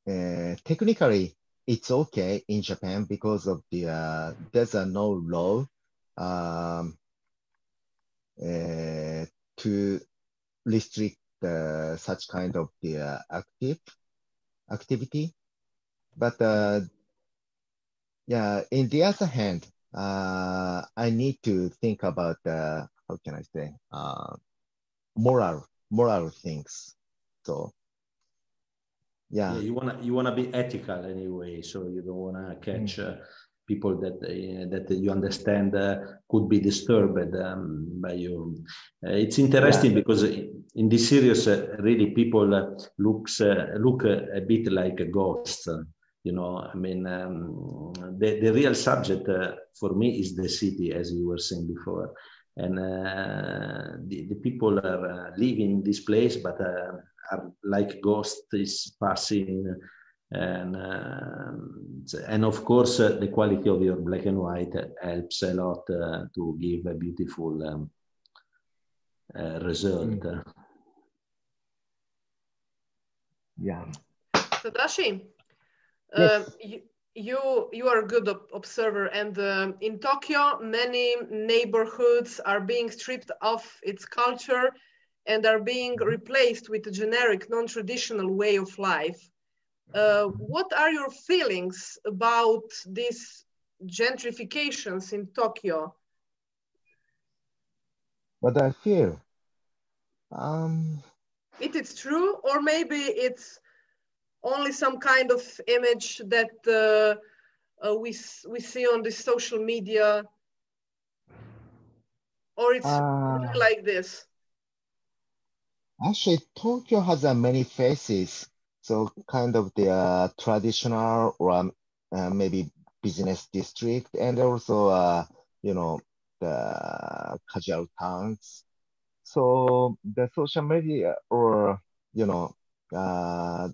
technically, it's okay in Japan because of the there's no law um, to restrict such kind of the activity. But yeah, in the other hand, I need to think about how can I say moral things. So Yeah, yeah, you wanna be ethical anyway, so you don't wanna catch people that you understand could be disturbed by you. It's interesting because in this series, really people look a bit like a ghost. You know, I mean, the real subject for me is the city, as you were saying before, and the people are living in this place, but are like ghosts is passing, and of course the quality of your black and white helps a lot to give a beautiful result. Yeah. Tadashi, Yes. you are a good observer, and in Tokyo, many neighborhoods are being stripped of its culture and are being replaced with a generic, non-traditional way of life. What are your feelings about these gentrifications in Tokyo? What I feel, It is true, or maybe it's only some kind of image that we see on the social media, or it's really like this? actually, Tokyo has many faces. So kind of the traditional or maybe business district, and also you know the casual towns. So the social media or you know uh,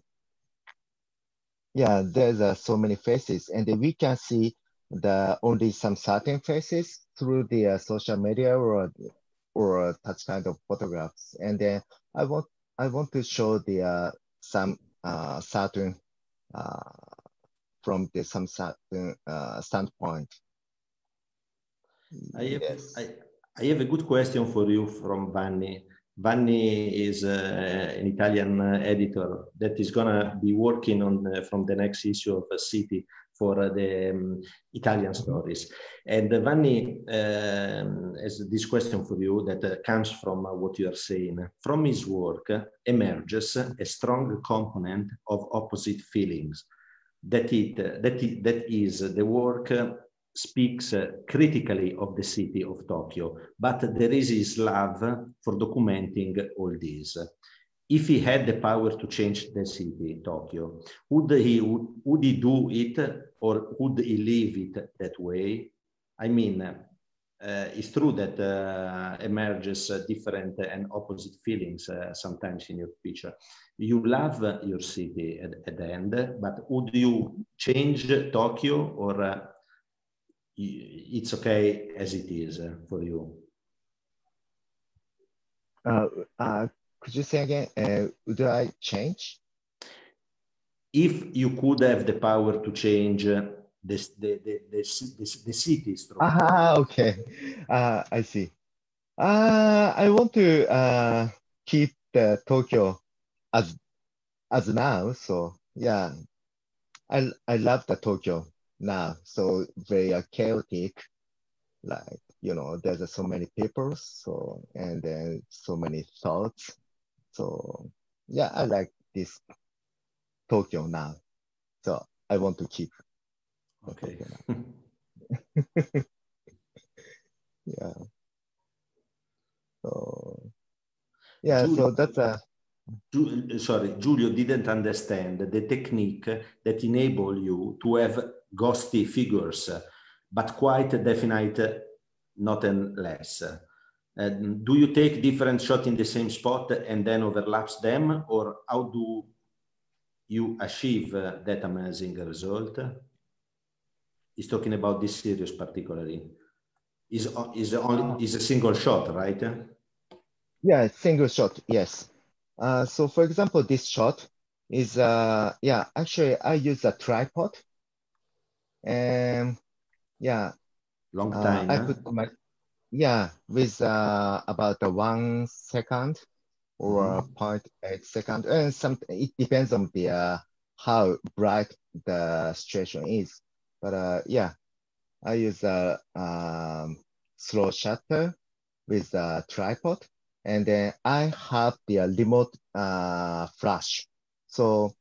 yeah, there's so many faces, and we can see the only some certain faces through the social media or such kind of photographs. And then I want I want to show the some certain uh, from the some certain standpoint. Yes. I have a good question for you from Vanni. Vanni is an Italian editor that is going to be working on from the next issue of a City for the Italian stories. And Vanni has this question for you that comes from what you are saying. From his work emerges a strong component of opposite feelings. That is the work speaks critically of the city of Tokyo, but there is his love for documenting all this. If he had the power to change the city, Tokyo, would he do it, or would he leave it that way? I mean, it's true that emerges different and opposite feelings sometimes in your picture. You love your city at the end, but would you change Tokyo, or it's okay as it is for you? Could you say again? Would I change? if you could have the power to change the cities. Okay. I see. I want to keep the Tokyo as now. So yeah, I love the Tokyo now. So very chaotic. Like there's so many people. So and then so many thoughts. So yeah, I like this Tokyo now. So I want to keep Okay. Tokyo now. Yeah. So yeah. Giulio, So that's a. Sorry, Giulio didn't understand the technique that enable you to have ghosty figures, but quite definite, not less. Do you take different shots in the same spot and then overlaps them, or how do you achieve that amazing result? He's talking about this series particularly. Is a single shot, right? Yeah, single shot. Yes. So for example, this shot is yeah. Actually, I use a tripod, and yeah, Long time. I put my with about 1 second or 0.8 second, and it depends on the how bright the situation is. But yeah, I use a slow shutter with a tripod, and then I have the remote flash. So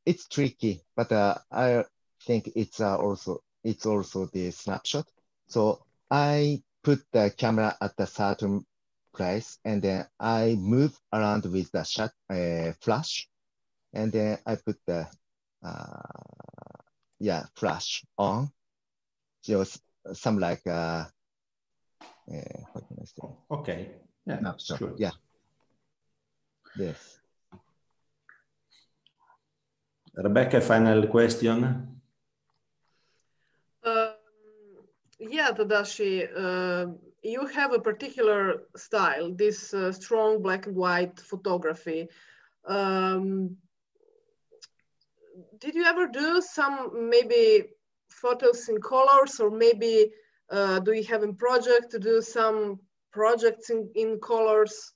it's tricky, but I think it's also the snapshot. So I put the camera at a certain place, and then I move around with the flash, and then I put the flash on. Just some like how can I say? Okay. Yeah. Snapshot. Sure. Yeah. Yes. Rebeka, final question. Yeah, Tadashi, you have a particular style, this strong black and white photography. Did you ever do some maybe photos in colors, or maybe do you have a project to do some projects in colors?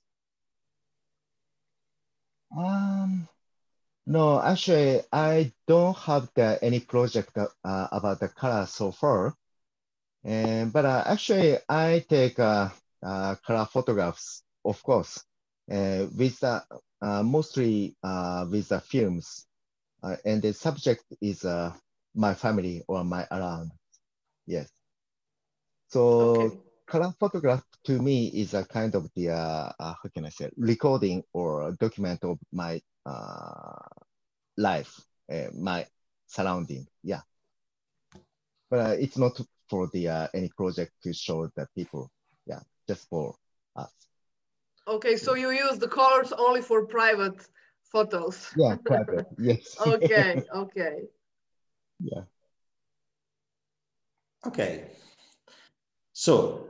No, actually, I don't have any project about the color so far. But actually, I take color photographs, of course, with mostly with the films, and the subject is my family or my around. Yes. So Okay. color photograph to me is a kind of the how can I say, recording or document of my life, my surrounding. Yeah, but it's not for the any project to show the people. Yeah, just for us. Okay, so you use the colors only for private photos. Yeah, private. Yes. Okay, okay. Yeah. Okay. So,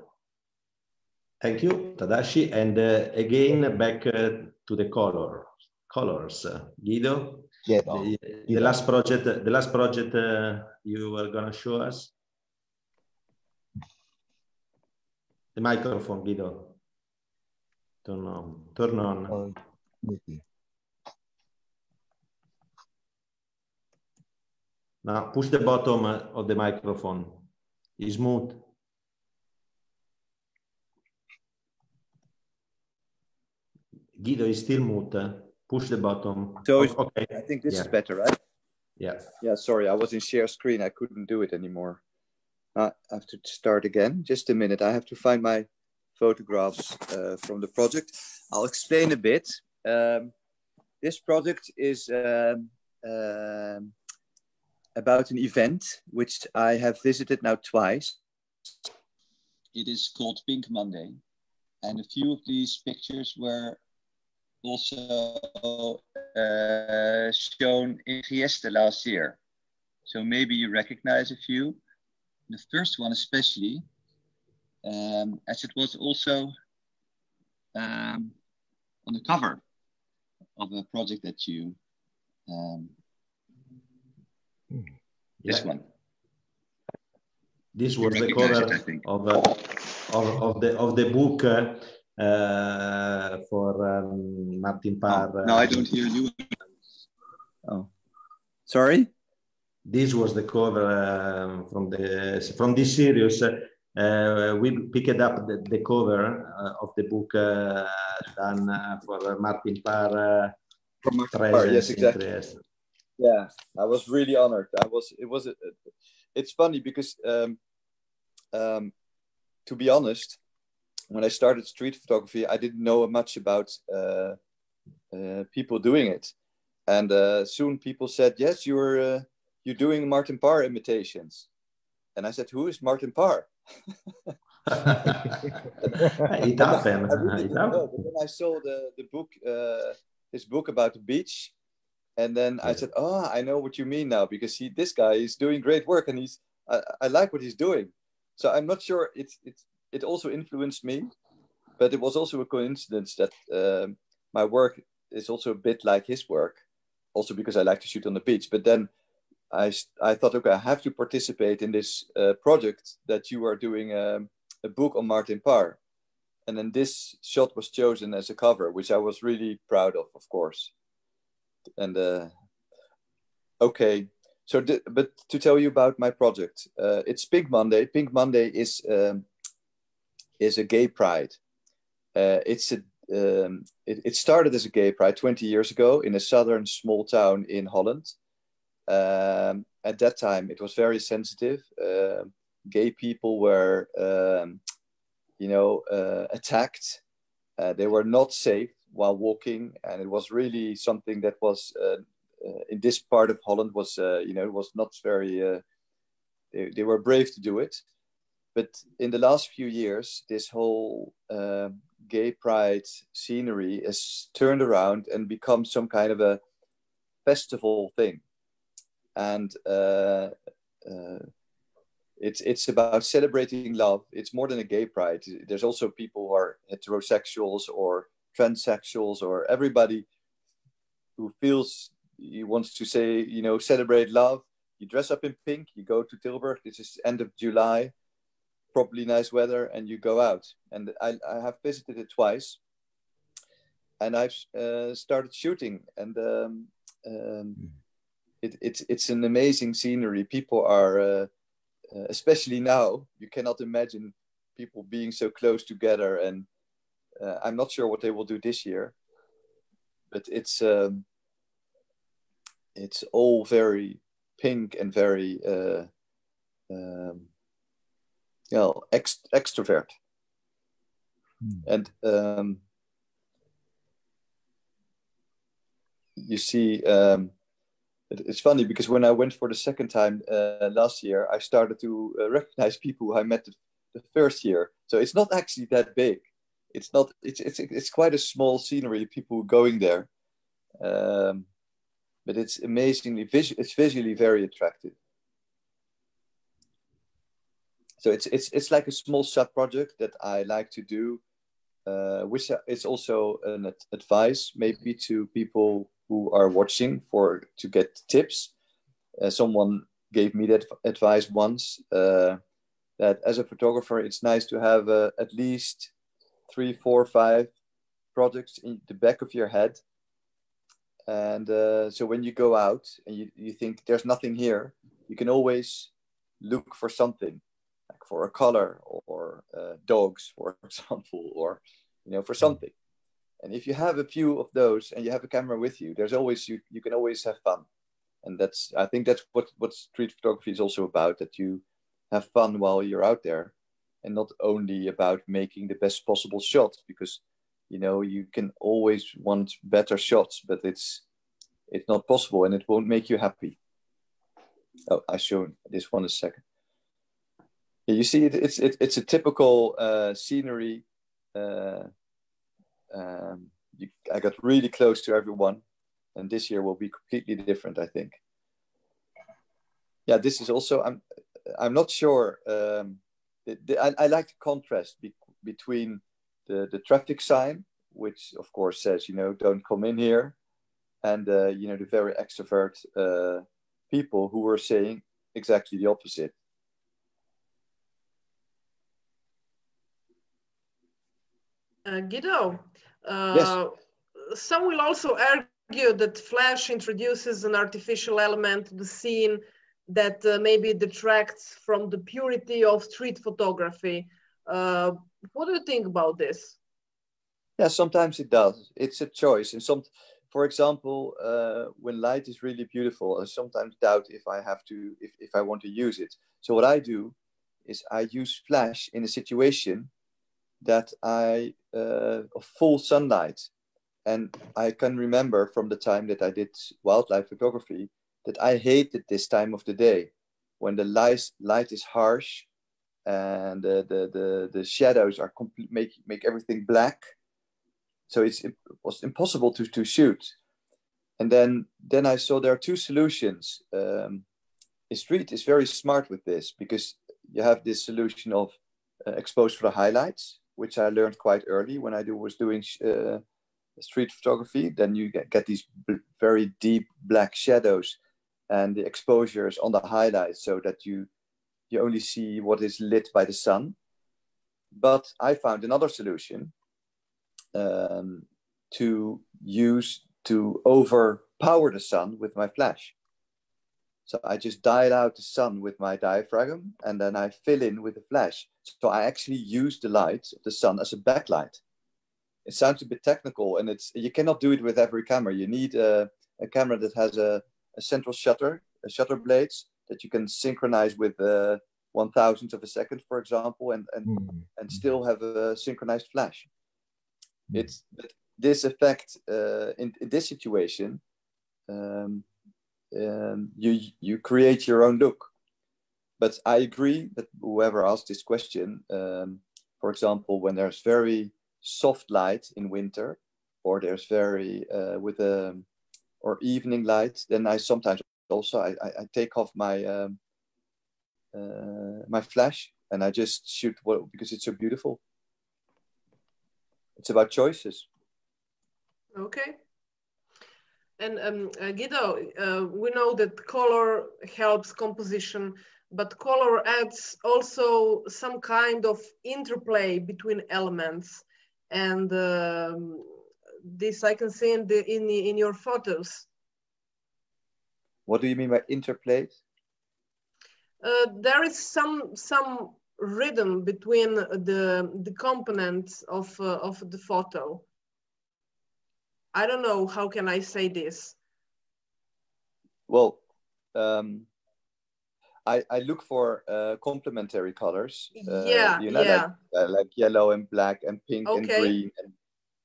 thank you, Tadashi. And again, back to the colors. Guido, Yeah. the last project you were gonna show us. The microphone, Guido. Turn on. Turn on. Now push the bottom of the microphone. It's mute. Guido is still mute. Push the bottom. So okay. I think this is better, right? Yeah. Yeah, sorry, I was in share screen. I couldn't do it anymore. I have to start again. Just a minute. I have to find my photographs from the project. I'll explain a bit. This project is about an event which I have visited now twice. It is called Pink Monday. And a few of these pictures were also shown in Trieste last year. So maybe you recognize a few. The first one especially, as it was also on the cover of a project that you This one. This was the cover of the book for Martin Parr. No, I don't hear you. Oh, sorry. This was the cover from this series. We picked up the cover of the book done for Martin Parr. From Martin Parr, yes, exactly. Yeah, I was really honored. It's funny because, to be honest, when I started street photography, I didn't know much about people doing it, and soon people said, "Yes, you're doing Martin Parr imitations," and I said, "Who is Martin Parr?" It happened. I really didn't know, but then I saw the book, his book about the beach. And then I said, "Oh, I know what you mean now, because this guy is doing great work, and I like what he's doing." So I'm not sure it also influenced me, but it was also a coincidence that my work is also a bit like his work, also because I like to shoot on the beach. But then I thought, okay, I have to participate in this project that you are doing a book on Martin Parr, and then this shot was chosen as a cover, which I was really proud of course. And okay, so but to tell you about my project, it's Pink Monday. Pink Monday is a gay pride. It started as a gay pride 20 years ago in a southern small town in Holland. At that time, it was very sensitive. Gay people were, attacked. They were not safe while walking, and it was really something that was in this part of Holland was it was not very they were brave to do it. But in the last few years, this whole gay pride scenery has turned around and become some kind of a festival thing, and it's about celebrating love. It's more than a gay pride. There's also people who are heterosexuals or transsexuals or everybody who feels he wants to say, celebrate love. You dress up in pink, you go to Tilburg. This is end of July, probably nice weather, and you go out. And I have visited it twice, and I've started shooting, and it's an amazing scenery. People are, especially now, you cannot imagine people being so close together, and I'm not sure what they will do this year, but it's all very pink and very extrovert. And you see, it's funny because when I went for the second time last year, I started to recognize people who I met the first year. So it's not actually that big. It's not. It's quite a small scenery. People going there, but it's amazingly it's visually very attractive. So it's like a small sub project that I like to do, which is also an advice maybe to people who are watching to get tips. Someone gave me that advice once, that as a photographer, it's nice to have at least 3, 4, 5 projects in the back of your head. And so when you go out and you think there's nothing here, you can always look for something, like for a color or dogs, for example, or for something. And if you have a few of those and you have a camera with you, there's always you can always have fun. And I think that's what street photography is also about, that you have fun while you're out there, and not only about making the best possible shots, because you can always want better shots, but it's not possible and it won't make you happy. Oh, I show this one a second. Yeah, you see, it's a typical scenery. I got really close to everyone, and this year will be completely different, I think. Yeah, this is also, I'm not sure. I like the contrast between the traffic sign, which of course says, don't come in here, and you know, the very extrovert people who were saying exactly the opposite. Giedo, Yes. some will also argue that flash introduces an artificial element to the scene that maybe detracts from the purity of street photography. What do you think about this? Yeah, sometimes it does. It's a choice. And for example, when light is really beautiful, I sometimes doubt if I have to, if I want to use it. So what I do is I use flash in a situation that of full sunlight. And I can remember from the time that I did wildlife photography that I hated this time of the day when the light is harsh and the shadows are make everything black. So it was impossible to shoot. And then I saw there are two solutions. Street is very smart with this because you have this solution of exposed for the highlights, which I learned quite early when I was doing street photography. Then you get these very deep black shadows and the exposures on the highlights so that you only see what is lit by the sun. But I found another solution to overpower the sun with my flash. So I just dial out the sun with my diaphragm and then I fill in with the flash. So I actually use the light of the sun as a backlight. It sounds a bit technical and you cannot do it with every camera. You need a camera that has a central shutter blades that you can synchronize with 1,000th of a second, for example, and still have a synchronized flash. It's this effect in this situation. You create your own look. But I agree that whoever asked this question, for example, when there's very soft light in winter, or there's very or evening light, then I sometimes also I take off my my flash and I just shoot because it's so beautiful. It's about choices. Okay. And Giedo, we know that color helps composition, but color adds also some kind of interplay between elements, and this I can see in your photos. What do you mean by interplay? There is some rhythm between the components of the photo. I don't know, how can I say this? Well, I look for complementary colors. Yeah, you know, yeah. like yellow and black and pink and green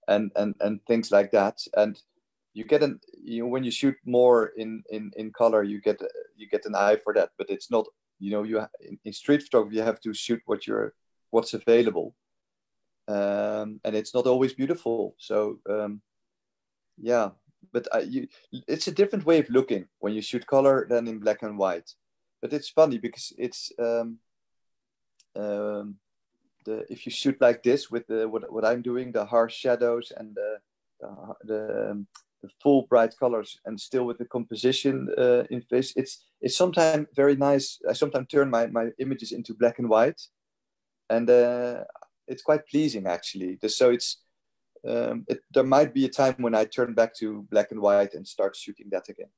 and things like that. And you get when you shoot more in color, you get an eye for that. But it's not, you know, in street photography you have to shoot what's available, and it's not always beautiful. So. Yeah, but it's a different way of looking when you shoot color than in black and white. But it's funny because it's if you shoot like this with what I'm doing, the harsh shadows and the full bright colors, and still with the composition in face, it's sometimes very nice. I sometimes turn my images into black and white, and it's quite pleasing actually. So it's. There might be a time when I turn back to black and white and start shooting that again.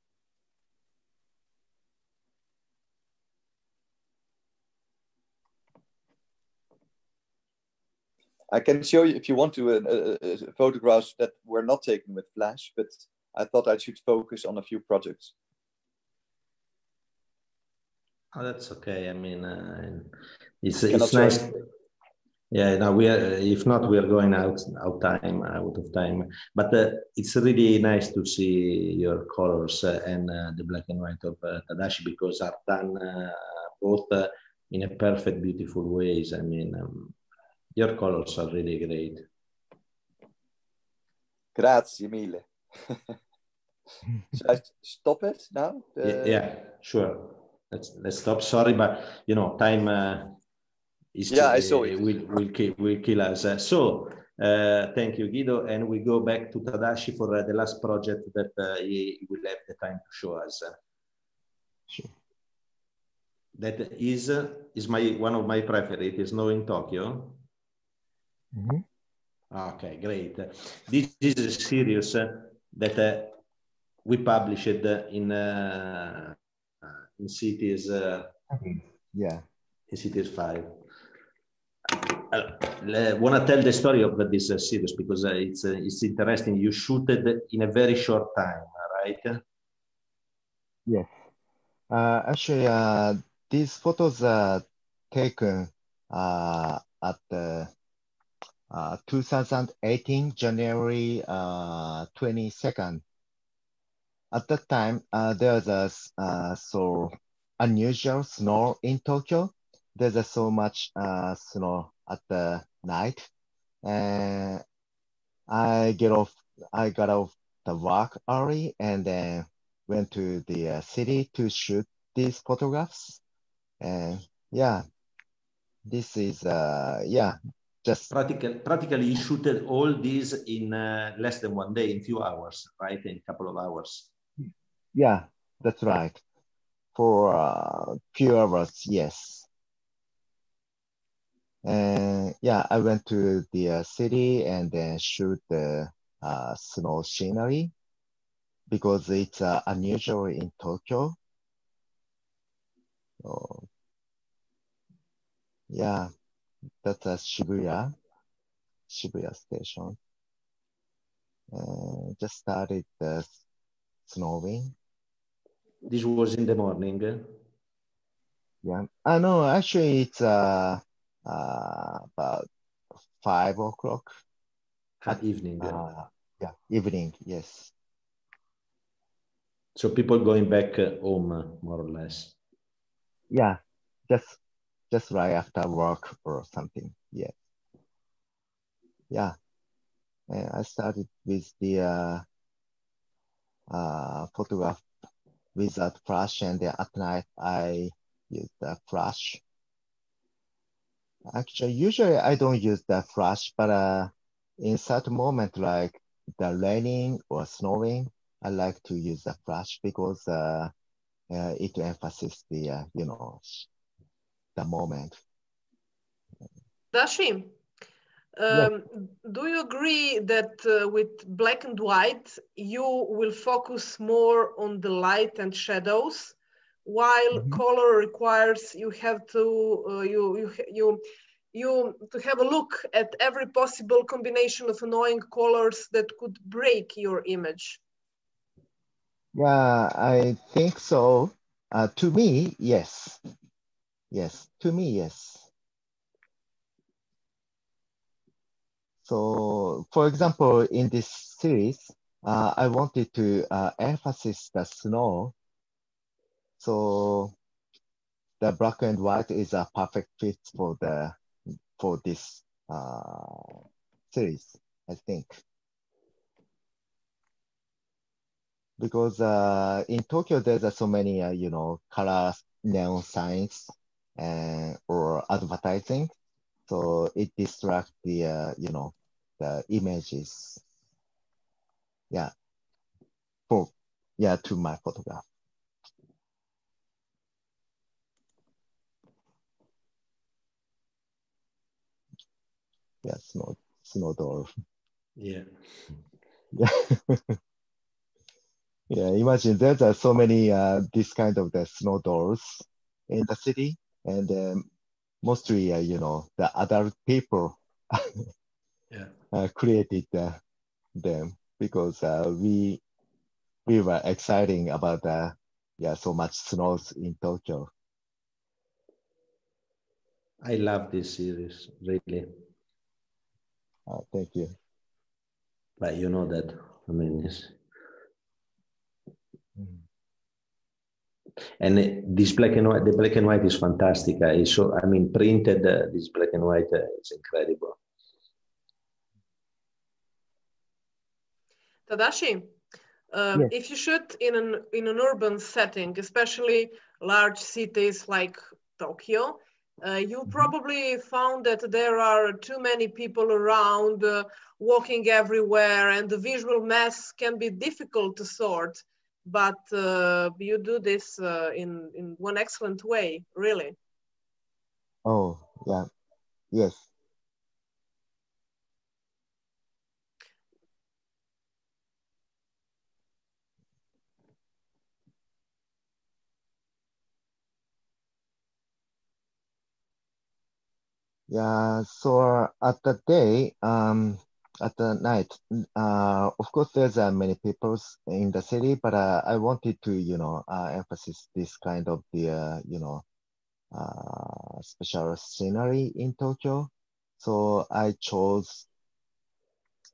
I can show you if you want to photographs that were not taken with flash, but I thought I should focus on a few projects. Oh, that's okay. I mean, it's nice. Yeah, no, if not, we are going out of time. But it's really nice to see your colors and the black and white of Tadashi, because are done both in a perfect, beautiful ways. I mean, your colors are really great. Grazie mille. Should I stop it now? Yeah, sure. Let's stop. Sorry, but you know, time. I saw it. Will kill us. So Thank you, Guido. And we go back to Tadashi for the last project that he will have the time to show us. Sure. That is one of my favorite. It's Snow in Tokyo. Mm-hmm. Okay, great. This is a series that we published in cities. Yeah. In cities 5. I want to tell the story of this series because it's interesting. You shoot it in a very short time, right? Yes. Actually, these photos are taken at the 2018 January 22nd. At that time, there was a so unusual snow in Tokyo. There's so much snow at the night, and I got off the work early and then went to the city to shoot these photographs. And yeah, this is yeah, just practically you shooted all these in less than 1 day, in few hours, right? In a couple of hours. yeah, that's right. For few hours, yes. And yeah, I went to the city and then shoot the snow scenery because it's unusual in Tokyo. So yeah, that's a Shibuya station. Just started snowing. This was in the morning. Yeah. No, actually it's about 5 o'clock. Evening. Yeah, evening, yes. So people going back home, more or less. Yeah, just right after work or something. Yeah. Yeah. And I started with the photograph without flash, and then at night I use the flash. Actually, usually I don't use the flash, but in certain moment like the raining or snowing, I like to use the flash because it emphasizes the you know, the moment. Dashi, Yes. do you agree that with black and white, you will focus more on the light and shadows, while color requires you have to you to have a look at every possible combination of annoying colors that could break your image? Yeah, I think so. To me, yes. Yes, to me, yes. So, for example, in this series, I wanted to emphasize the snow. So the black and white is a perfect fit for this series, I think. Because in Tokyo, there's so many, you know, color neon signs or advertising. So it distracts the, you know, the images. Yeah, to my photograph. Yeah, snow door. Yeah. Yeah. Yeah, imagine there's so many this kind of the snow doors in the city, and mostly you know, the adult people created them because we were exciting about so much snows in Tokyo. I love this series, really. Thank you. But you know that, I mean, and this black and white, the black and white is fantastic. I mean, printed, this black and white is incredible. Tadashi, Yes. if you shoot in an urban setting, especially large cities like Tokyo, You probably found that there are too many people around, walking everywhere, and the visual mess can be difficult to sort. But you do this in one excellent way, really. Oh, yeah. Yes. Yeah, so at the day, at the night, of course, there's many people in the city, but I wanted to, emphasize this kind of special scenery in Tokyo. So I chose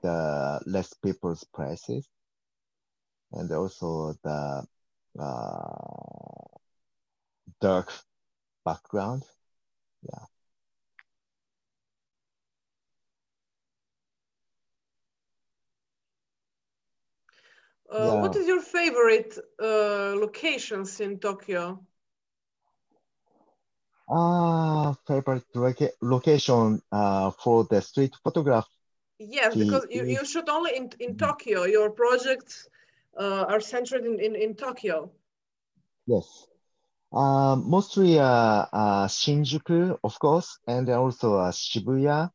the less people's places and also the dark background. Yeah. What is your favorite locations in Tokyo? Favorite location for the street photography. Yes, because you shoot only in Tokyo. Your projects are centered in Tokyo. Yes. Mostly Shinjuku, of course, and also Shibuya,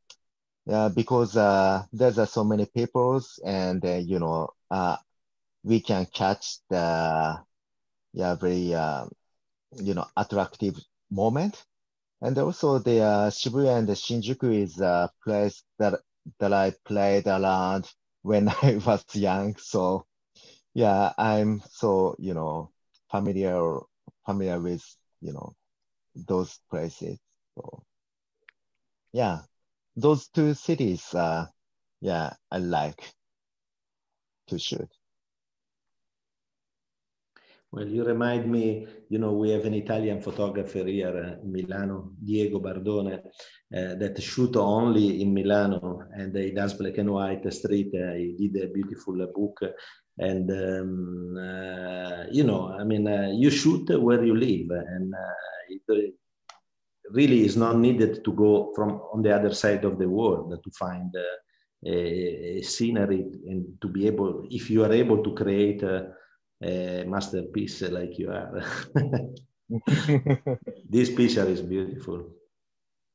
because there's so many peoples, and we can catch the very attractive moment. And also the Shibuya and the Shinjuku is a place that I played around when I was young. So yeah, I'm so familiar with those places. So yeah, those two cities, yeah, I like to shoot. Well, you remind me, we have an Italian photographer here in Milano, Diego Bardone, that shoot only in Milano, and he does black and white street. He did a beautiful book. And, you shoot where you live, and it really is not needed to go from on the other side of the world to find a scenery, and to be able, if you are able to create a masterpiece like you are. This picture is beautiful.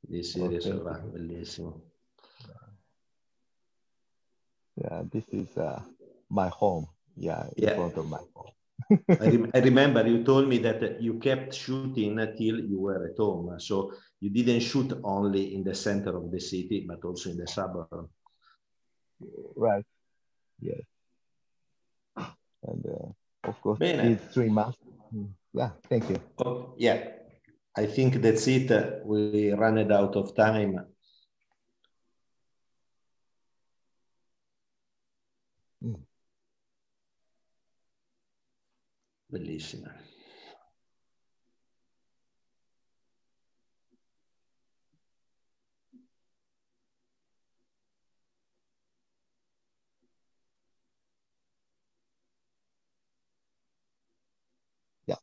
This series of bellissimo. Yeah, this is my home. Yeah, in front of my home. I remember you told me that you kept shooting till you were at home. So you didn't shoot only in the center of the city, but also in the suburb. Right. Yes. And of course, these 3 months. Yeah, thank you. Oh, yeah, I think that's it. We ran out of time. Bellissima. Yeah.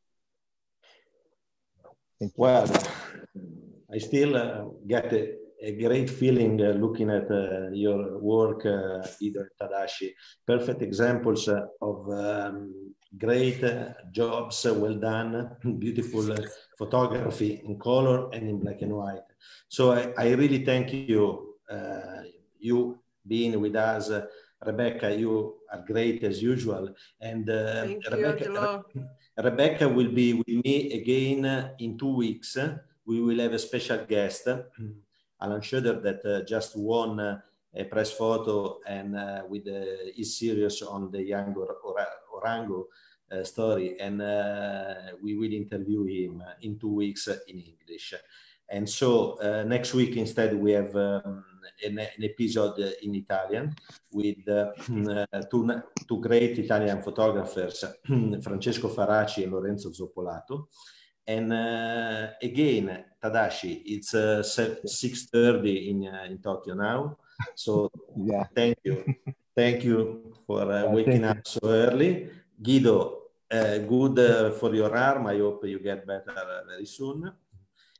Thank you. Well, I still get a great feeling looking at your work, Giedo and Tadashi. Perfect examples of great jobs, well done, beautiful photography in color and in black and white. So I really thank you, you being with us. Rebeka, you are great as usual. And Rebeka will be with me again in 2 weeks. We will have a special guest, Alan Schroeder, that just won a press photo and with his series on the young Orango story. And we will interview him in 2 weeks in English. And so next week, instead, we have an episode in Italian with two great Italian photographers, Francesco Faraci and Lorenzo Zoppolato. And again, Tadashi, it's 6:30 in Tokyo now. So yeah, thank you. Thank you for waking up so early. Giedo, good for your arm. I hope you get better very soon.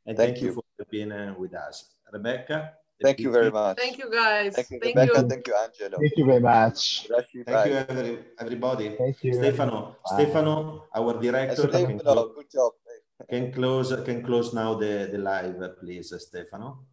And thank you for been with us. Rebeka. Thank you very much. Thank you, guys. Thank you, Thank Rebeka. you. Thank you, Angelo. Thank you very much. Thank you, everybody. Thank you. Stefano, our director, Stefano, good job. can close now the live, please, Stefano.